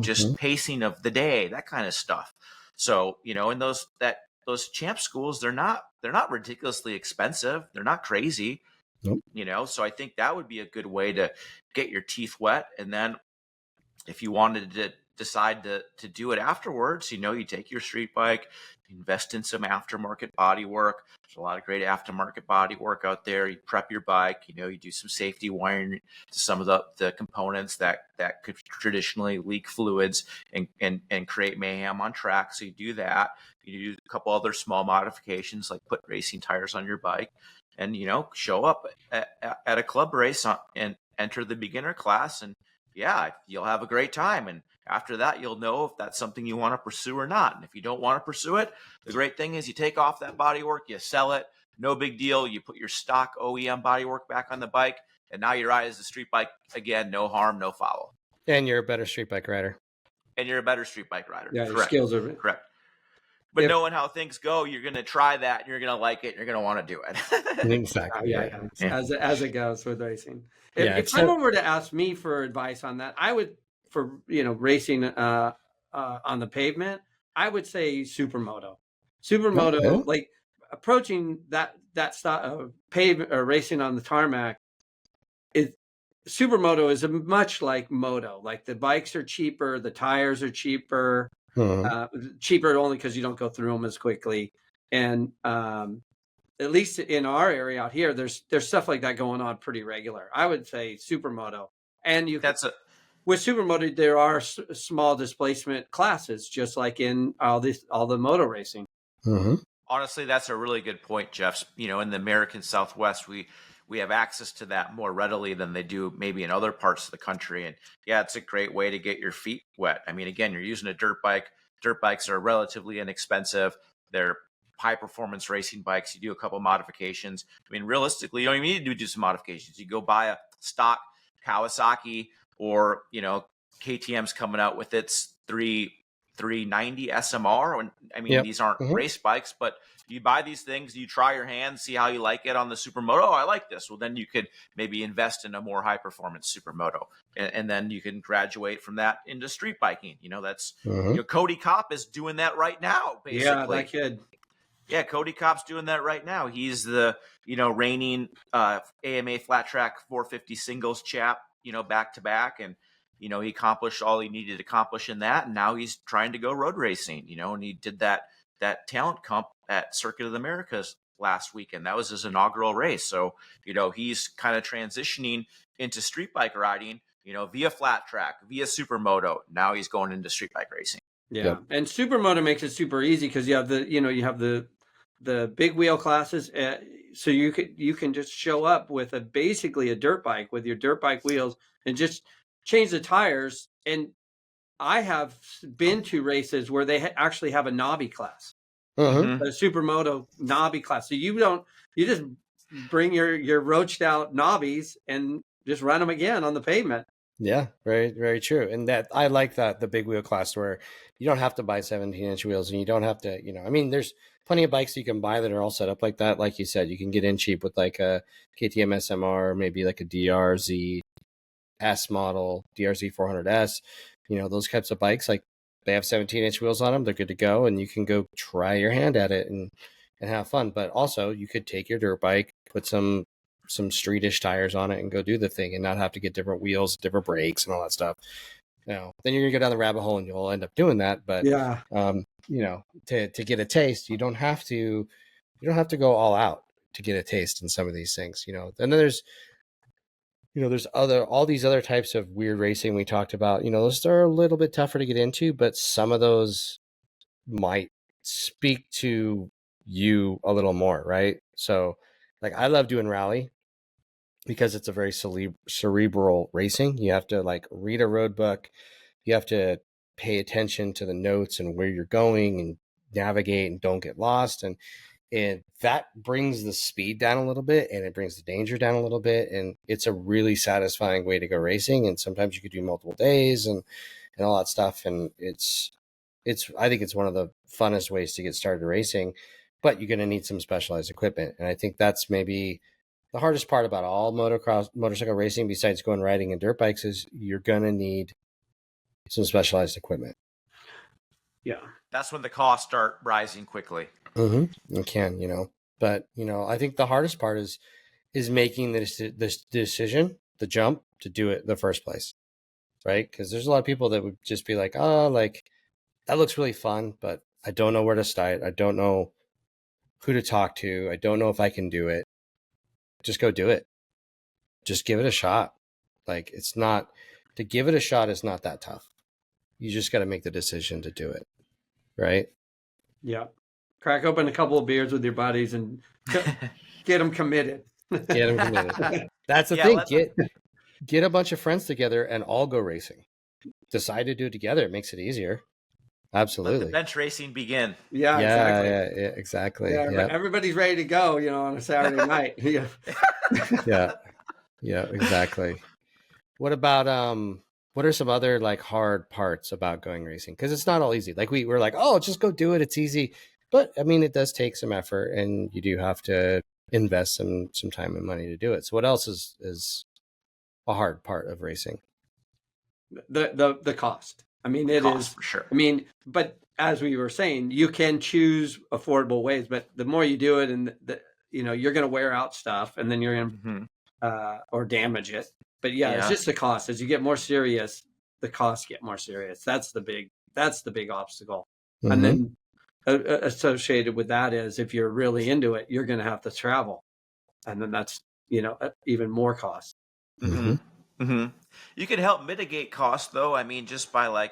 just pacing of the day, that kind of stuff. So, in those champ schools, they're not ridiculously expensive. They're not crazy, so I think that would be a good way to get your teeth wet. And then if you wanted to decide to do it afterwards, you take your street bike, invest in some aftermarket body work. There's a lot of great aftermarket body work out there. You prep your bike, you do some safety wiring to some of the components that could traditionally leak fluids and create mayhem on track. So you do that. You do a couple other small modifications, like put racing tires on your bike, and show up at a club race and enter the beginner class, and you'll have a great time. And after that, you'll know if that's something you want to pursue or not. And if you don't want to pursue it, the great thing is you take off that bodywork, you sell it, no big deal. You put your stock OEM bodywork back on the bike, and now you ride as a street bike again, no harm, no foul. And you're a better street bike rider. Yeah, correct. Your skills are correct. But knowing how things go, you're going to try that, and you're going to like it, and you're going to want to do it. Exactly. As it goes with racing. If someone were to ask me for advice on that, I would, for racing on the pavement, I would say supermoto. Supermoto, like approaching that style of pavement or racing on the tarmac, supermoto is much like moto. Like the bikes are cheaper, the tires are cheaper. Cheaper only because you don't go through them as quickly, and at least in our area out here, there's stuff like that going on pretty regular. I would say supermoto, and with supermoto there are small displacement classes, just like in all the moto racing. Honestly, that's a really good point, Jeff. In the American Southwest, we have access to that more readily than they do maybe in other parts of the country. And it's a great way to get your feet wet. I mean, again, you're using a dirt bike. Dirt bikes are relatively inexpensive. They're high performance racing bikes. You do a couple modifications. I mean, realistically, you don't even need to do some modifications. You go buy a stock Kawasaki, or, KTM's coming out with its 390 SMR. I mean, these aren't race bikes, but you buy these things, you try your hand, see how you like it on the supermoto. Oh, I like this. Well, then you could maybe invest in a more high performance supermoto, and then you can graduate from that into street biking. That's Cody Kopp is doing that right now. Basically, that kid. Yeah, Cody Kopp's doing that right now. He's the reigning AMA flat track 450 singles chap, back to back, and he accomplished all he needed to accomplish in that. And now he's trying to go road racing, and he did that talent comp at Circuit of the Americas last weekend. That was his inaugural race. So, he's kind of transitioning into street bike riding, via flat track, via supermoto. Now he's going into street bike racing. Yeah. Yep. And supermoto makes it super easy because you have the big wheel classes. So you can just show up with basically a dirt bike with your dirt bike wheels and just change the tires. And I have been to races where they actually have a knobby class, a supermoto knobby class. So you just bring your roached out knobbies and just run them again on the pavement. Yeah, very, very true. And that I like that the big wheel class where you don't have to buy 17-inch wheels and you don't have to, there's plenty of bikes you can buy that are all set up like that. Like you said, you can get in cheap with like a KTM SMR, maybe like a DRZ S model, DRZ 400S, those types of bikes, like they have 17-inch wheels on them. They're good to go. And you can go try your hand at it and have fun. But also you could take your dirt bike, put some streetish tires on it and go do the thing and not have to get different wheels, different brakes and all that stuff. Then you're gonna go down the rabbit hole and you'll end up doing that. But yeah, to get a taste, you don't have to go all out to get a taste in some of these things, and then there's all these other types of weird racing we talked about, those are a little bit tougher to get into, but some of those might speak to you a little more, right? So like I love doing rally because it's a very cerebral racing. You have to like read a road book. You have to pay attention to the notes and where you're going and navigate and don't get lost. And that brings the speed down a little bit and it brings the danger down a little bit. And it's a really satisfying way to go racing. And sometimes you could do multiple days and all that stuff. And I think it's one of the funnest ways to get started racing, but you're going to need some specialized equipment. And I think that's maybe the hardest part about all motorcycle racing, besides going riding and dirt bikes, is you're going to need some specialized equipment. Yeah. That's when the costs start rising quickly. You can, but, I think the hardest part is making this decision, the jump to do it in the first place. Right. Because there's a lot of people that would just be like, oh, like that looks really fun, but I don't know where to start. I don't know who to talk to. I don't know if I can do it. Just go do it. Just give it a shot. Like to give it a shot is not that tough. You just got to make the decision to do it. Right. Yeah. Crack open a couple of beers with your buddies and get them committed. Get them committed. That's the thing. Get a bunch of friends together and all go racing. Decide to do it together. It makes it easier. Absolutely. Let the bench racing begin. Yeah, exactly. Yeah, everybody's ready to go, on a Saturday night. Yeah, exactly. What about what are some other like hard parts about going racing? Because it's not all easy. Like we're like, oh, just go do it. It's easy. But I mean, it does take some effort and you do have to invest some time and money to do it. So what else is a hard part of racing? The cost. I mean, it is for sure. I mean, but as we were saying, you can choose affordable ways, but the more you do it and you're going to wear out stuff and then you're going to, or damage it. But it's just the cost. As you get more serious, the costs get more serious. That's the big obstacle. And then associated with that is if you're really into it, you're going to have to travel. And then that's, even more cost. You can help mitigate costs, though. I mean, just by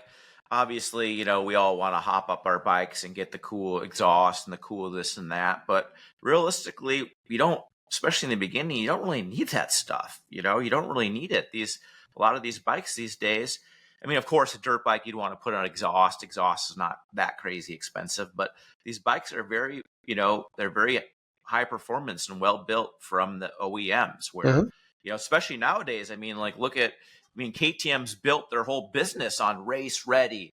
obviously, we all want to hop up our bikes and get the cool exhaust and the cool this and that. But realistically, you don't, especially in the beginning, you don't really need that stuff. You don't really need it. A lot of these bikes these days, I mean, of course, a dirt bike, you'd want to put on exhaust. Exhaust is not that crazy expensive, but these bikes are very, they're very high performance and well built from the OEMs where, especially nowadays, I mean, KTM's built their whole business on race ready,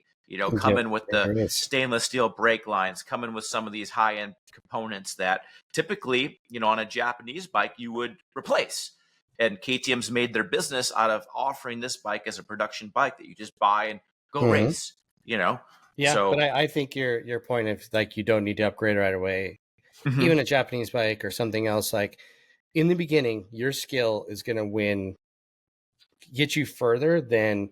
coming with the stainless steel brake lines, coming with some of these high end components that typically, on a Japanese bike, you would replace. And KTM's made their business out of offering this bike as a production bike that you just buy and go race, Yeah. So, but I think your point of you don't need to upgrade right away, even a Japanese bike or something else, in the beginning, your skill is going to get you further than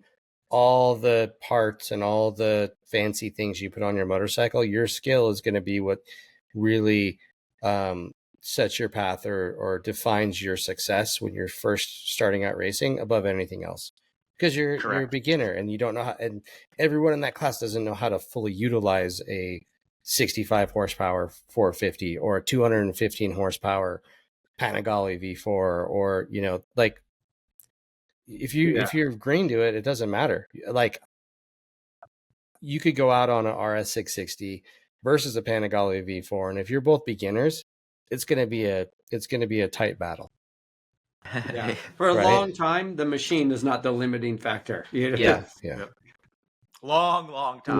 all the parts and all the fancy things you put on your motorcycle, your skill is going to be what really sets your path or defines your success when you're first starting out racing above anything else. Because you're a beginner and you don't know how, and everyone in that class doesn't know how to fully utilize a 65 horsepower 450 or a 215 horsepower Panigale V4, or, you know, like if you're green to it, it doesn't matter. Like you could go out on an RS 660 versus a Panigale V4, and if you're both beginners, it's going to be a tight battle. Yeah, for a long time, the machine is not the limiting factor. Yeah. Long time.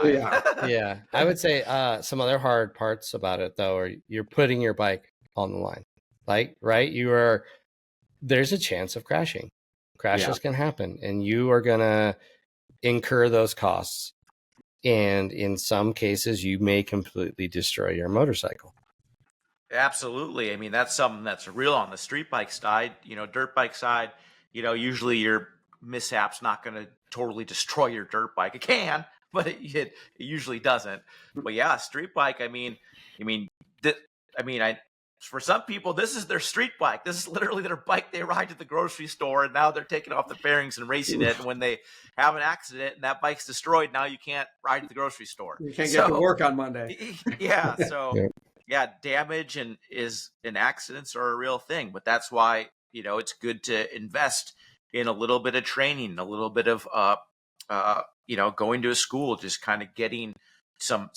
Yeah. I would say some other hard parts about it though are you're putting your bike on the line. Like, right? There's a chance of crashing. Crashes can happen, and you are gonna incur those costs. And in some cases, you may completely destroy your motorcycle. Absolutely. I mean, that's something that's real on the street bike side. You know, dirt bike side, you know, usually your mishap's not going to totally destroy your dirt bike. It can, but it usually doesn't. But yeah, street bike. For some people, this is their street bike. This is literally their bike they ride to the grocery store, and now they're taking off the bearings and racing it. And when they have an accident and that bike's destroyed, now you can't ride to the grocery store. You can't get to work on Monday. Yeah. So. Yeah, damage and accidents are a real thing, but that's why, you know, it's good to invest in a little bit of training, a little bit of you know, going to a school, just kind of getting some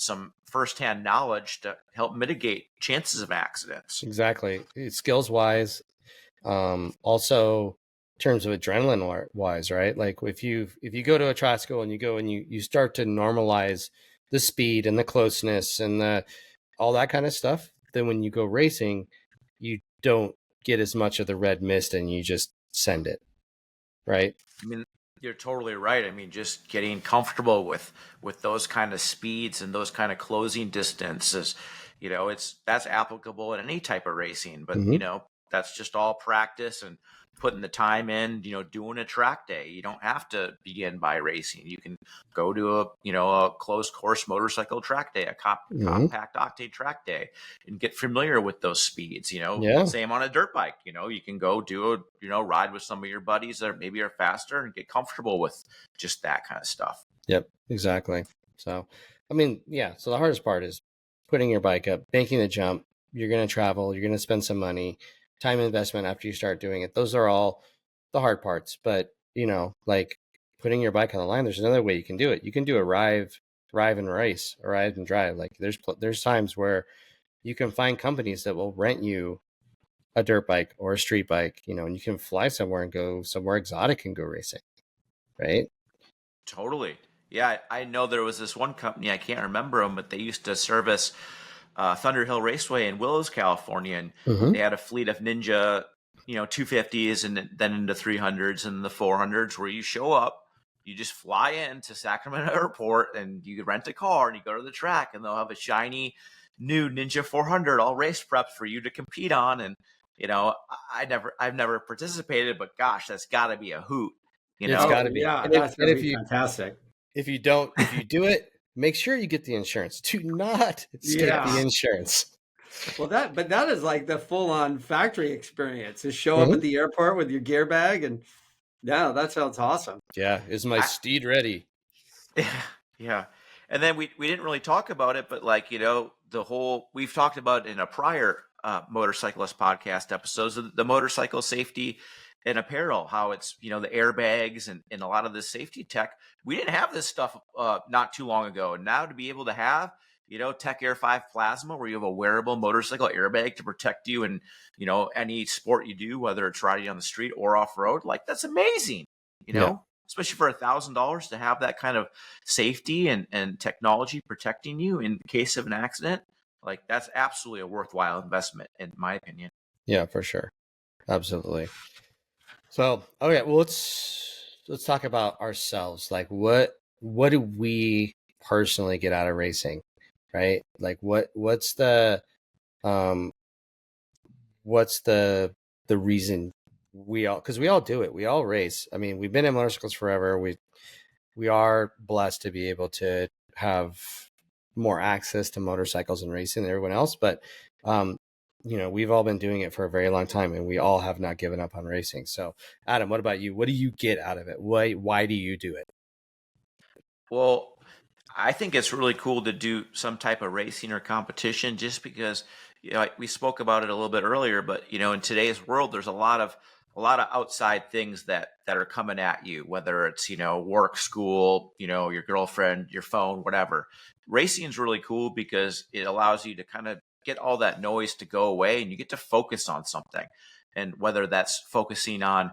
firsthand knowledge to help mitigate chances of accidents. Exactly, skills wise, also in terms of adrenaline wise, right? Like if you go to a tri school and you go and you start to normalize the speed and the closeness and all that kind of stuff, then when you go racing, you don't get as much of the red mist and you just send it, right? I mean, you're totally right. I mean, just getting comfortable with those kind of speeds and those kind of closing distances, you know, that's applicable in any type of racing, but you know, that's just all practice and putting the time in, you know, doing a track day. You don't have to begin by racing. You can go to a closed course motorcycle track day, a compact octane track day, and get familiar with those speeds, you know. Same on a dirt bike, you know, you can go do a ride with some of your buddies that maybe are faster and get comfortable with just that kind of stuff. Yep, exactly. So, I mean, yeah. So the hardest part is putting your bike up, making the jump. You're going to travel, you're going to spend some money, time investment after you start doing it. Those are all the hard parts. But, you know, like putting your bike on the line, there's another way you can do it. You can do a ride and race, or ride and drive. Like there's times where you can find companies that will rent you a dirt bike or a street bike, you know, and you can fly somewhere and go somewhere exotic and go racing, right? Totally. Yeah, I know there was this one company, I can't remember them, but they used to service Thunder Hill Raceway in Willows, California, and they had a fleet of Ninja, you know, 250s and then into 300s and the 400s, where you show up, you just fly into Sacramento Airport and you rent a car and you go to the track, and they'll have a shiny new Ninja 400 all race prepped for you to compete on. And, you know, I've never participated, but gosh, that's got to be a hoot. You know, it's got to be. Yeah, that's going to be fantastic. If you do it, make sure you get the insurance. Do not skip the insurance. Well, that is like the full-on factory experience. Is show up at the airport with your gear bag, and that sounds awesome. Yeah, is my steed ready? Yeah, and then we didn't really talk about it, but like, you know, we've talked about in a prior Motorcyclist Podcast episodes, the motorcycle safety and apparel, how it's, you know, the airbags and a lot of the safety tech. We didn't have this stuff not too long ago. And now to be able to have, you know, Tech Air 5 Plasma, where you have a wearable motorcycle airbag to protect you in, you know, any sport you do, whether it's riding on the street or off road, like that's amazing, you know, especially for $1,000 to have that kind of safety and technology protecting you in case of an accident. Like that's absolutely a worthwhile investment, in my opinion. Yeah, for sure. Absolutely. So, okay, well, let's talk about ourselves. Like what do we personally get out of racing, right? Like what's the reason because we all do it. We all race. I mean, we've been in motorcycles forever. we are blessed to be able to have more access to motorcycles and racing than everyone else. But, we've all been doing it for a very long time, and we all have not given up on racing. So Adam, what about you? What do you get out of it? Why do you do it? Well, I think it's really cool to do some type of racing or competition just because, we spoke about it a little bit earlier, but, in today's world, there's a lot of outside things that are coming at you, whether it's, work, school, your girlfriend, your phone, whatever. Racing is really cool because it allows you to kind of get all that noise to go away and you get to focus on something. And whether that's focusing on,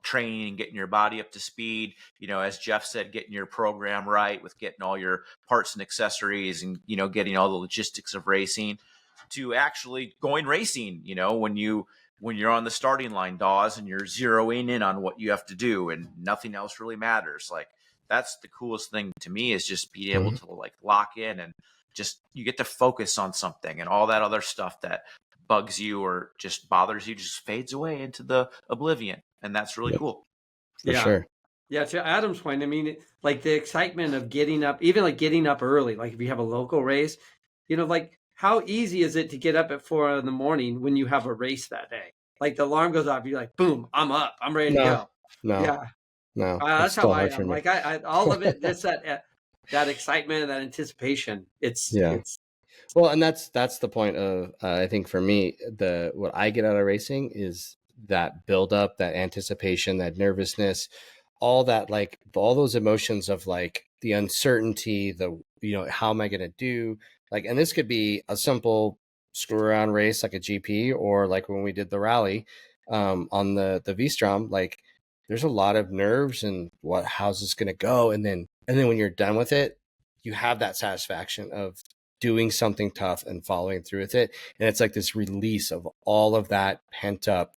training and getting your body up to speed, as Jeff said, getting your program right with getting all your parts and accessories and, getting all the logistics of racing, to actually going racing, when you're on the starting line, Dawes, and you're zeroing in on what you have to do and nothing else really matters. Like, that's the coolest thing to me, is just being able to like lock in and just, you get to focus on something, and all that other stuff that bugs you or just bothers you just fades away into the oblivion. And that's really cool. For sure. Yeah, to Adam's point, I mean, like the excitement of getting up, even like getting up early, like if you have a local race, like how easy is it to get up at 4 a.m. when you have a race that day? Like the alarm goes off, you're like, boom, I'm up, I'm ready to go. No, that's how I am. Like I all of it, that's that excitement, that anticipation. It's well, and that's the point of I think for me, what I get out of racing is that build up, that anticipation, that nervousness, all that, like all those emotions of like the uncertainty, how am I going to do? Like, and this could be a simple screw around race like a GP, or like when we did the rally on the V-Strom, like there's a lot of nerves and how's this going to go? And then when you're done with it, you have that satisfaction of doing something tough and following through with it. And it's like this release of all of that pent up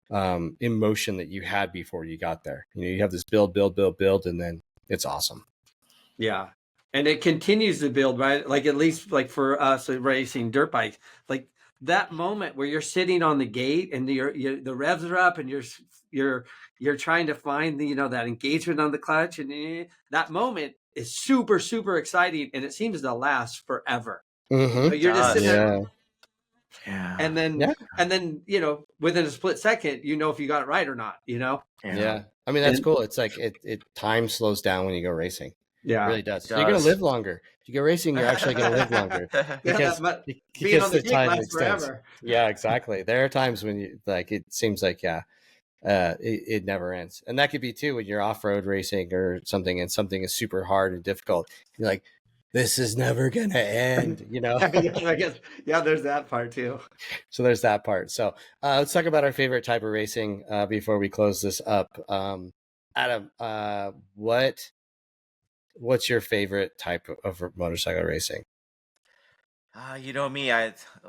emotion that you had before you got there. You have this build, and then it's awesome. Yeah. And it continues to build, right? Like at least like for us racing dirt bikes, like that moment where you're sitting on the gate and the revs are up and you're trying to find that engagement on the clutch, and that moment is super, super exciting, and it seems to last forever. You're just sitting there. Yeah. And then, within a split second, if you got it right or not, Yeah. I mean, that's cool. It's like time slows down when you go racing. Yeah. It really does. You're going to live longer. If you go racing, you're actually going to live longer. Because being on the gate lasts forever. Yeah, exactly. There are times when it seems like, it never ends. And that could be too when you're off-road racing or something, and something is super hard and difficult. You're like, this is never going to end, I guess, there's that part too. So there's that part. So let's talk about our favorite type of racing before we close this up. Adam, what's your favorite type of motorcycle racing? You know me,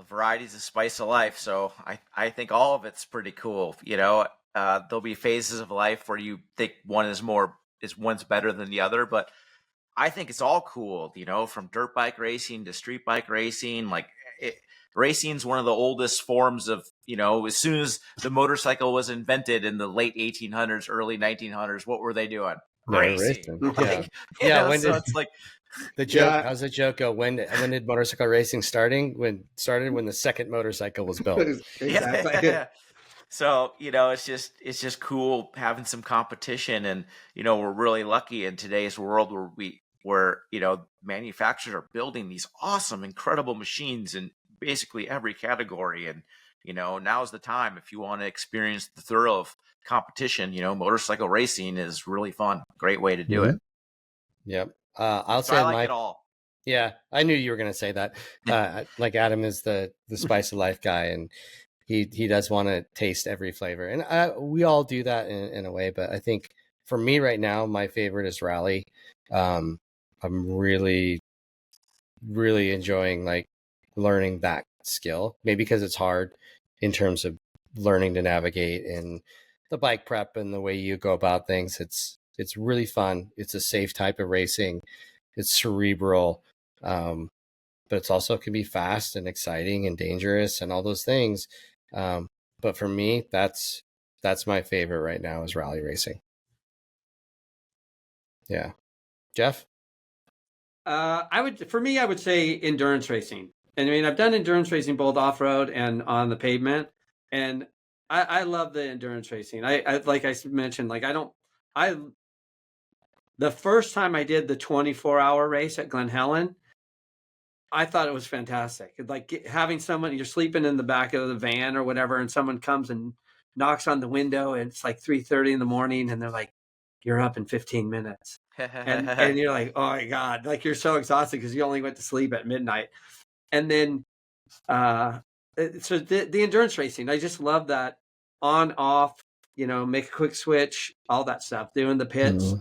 variety's the spice of life. So I think all of it's pretty cool. There'll be phases of life where you think one's better than the other, but I think it's all cool, from dirt bike racing to street bike racing. Like, racing's one of the oldest forms of, as soon as the motorcycle was invented in the late 1800s, early 1900s, what were they doing? Racing. So it's like the joke. How's the joke go? When did motorcycle racing when the second motorcycle was built? Exactly. So, it's just cool having some competition, and, we're really lucky in today's world where manufacturers are building these awesome, incredible machines in basically every category. And, now's the time if you want to experience the thrill of competition. Motorcycle racing is really fun. Great way to do it. Yep. I like it all. Yeah, I knew you were going to say that. Like Adam is the spice of life guy, and he does want to taste every flavor, and we all do that in a way. But I think for me right now, my favorite is rally. I'm really, really enjoying like learning that skill. Maybe because it's hard in terms of learning to navigate and the bike prep and the way you go about things. It's really fun. It's a safe type of racing. It's cerebral, but it's also can be fast and exciting and dangerous and all those things. But for me, that's my favorite right now is rally racing. Yeah. Jeff? I would say endurance racing. And I mean, I've done endurance racing both off road and on the pavement, and I love the endurance racing. I like I mentioned, like the first time I did the 24-hour race at Glen Helen, I thought it was fantastic. Like having someone, you're sleeping in the back of the van or whatever, and someone comes and knocks on the window, and it's like 3:30 in the morning, and they're like, "You're up in 15 minutes." And you're like, oh my God, like you're so exhausted because you only went to sleep at midnight. And then so the endurance racing, I just love that on off, make a quick switch, all that stuff, doing the pits,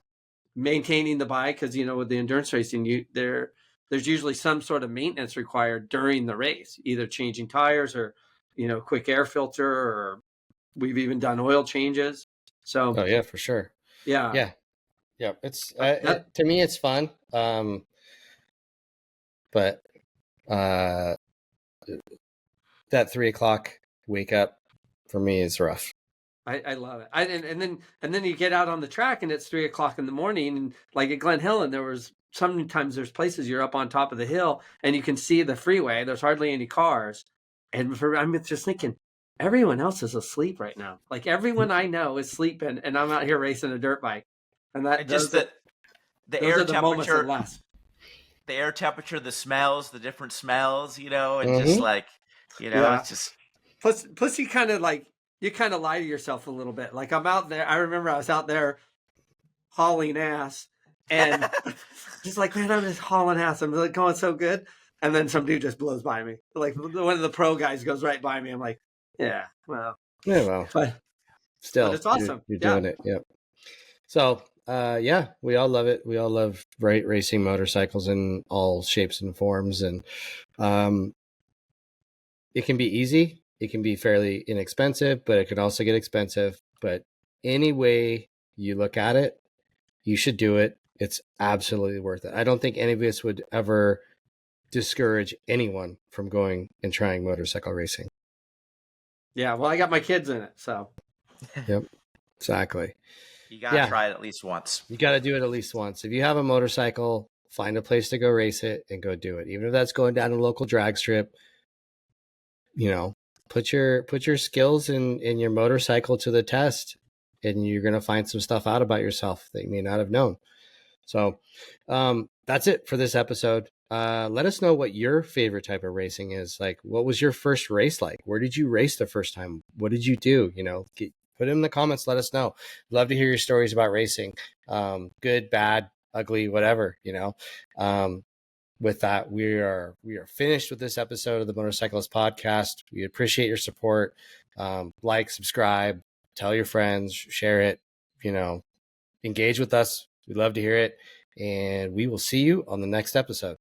maintaining the bike, because with the endurance racing, there's usually some sort of maintenance required during the race, either changing tires or quick air filter, or we've even done oil changes. So oh yeah, for sure. yeah. It's to me it's fun, but that 3:00 wake up for me is rough. I love it. And then you get out on the track and it's 3:00 in the morning, and like at Glen Helen, sometimes there's places you're up on top of the hill and you can see the freeway. There's hardly any cars, and I'm just thinking, everyone else is asleep right now. Like everyone I know is sleeping, and I'm out here racing a dirt bike. And that just the air temperature, the air temperature, the smells, the different smells, and just like, it's just. Plus you kind of lie to yourself a little bit. Like I'm out there. I remember I was out there hauling ass, and just like, man, I'm just hauling ass. I'm like going so good. And then some dude just blows by me. Like one of the pro guys goes right by me. I'm like, yeah, well. But still, it's awesome. You're doing it. Yep. So, we all love it. We all love racing motorcycles in all shapes and forms. And it can be easy. It can be fairly inexpensive, but it can also get expensive. But any way you look at it, you should do it. It's absolutely worth it. I don't think any of us would ever discourage anyone from going and trying motorcycle racing. Yeah, well, I got my kids in it, so. Yep, exactly. You got to try it at least once. You got to do it at least once. If you have a motorcycle, find a place to go race it and go do it. Even if that's going down a local drag strip, put your skills in your motorcycle to the test, and you're going to find some stuff out about yourself that you may not have known. So that's it for this episode. Let us know what your favorite type of racing is. Like, what was your first race like? Where did you race the first time? What did you do? Put it in the comments. Let us know. Love to hear your stories about racing. Good, bad, ugly, whatever, With that, we are finished with this episode of the Motorcyclist Podcast. We appreciate your support. Like, subscribe, tell your friends, share it, engage with us. We'd love to hear it. And we will see you on the next episode.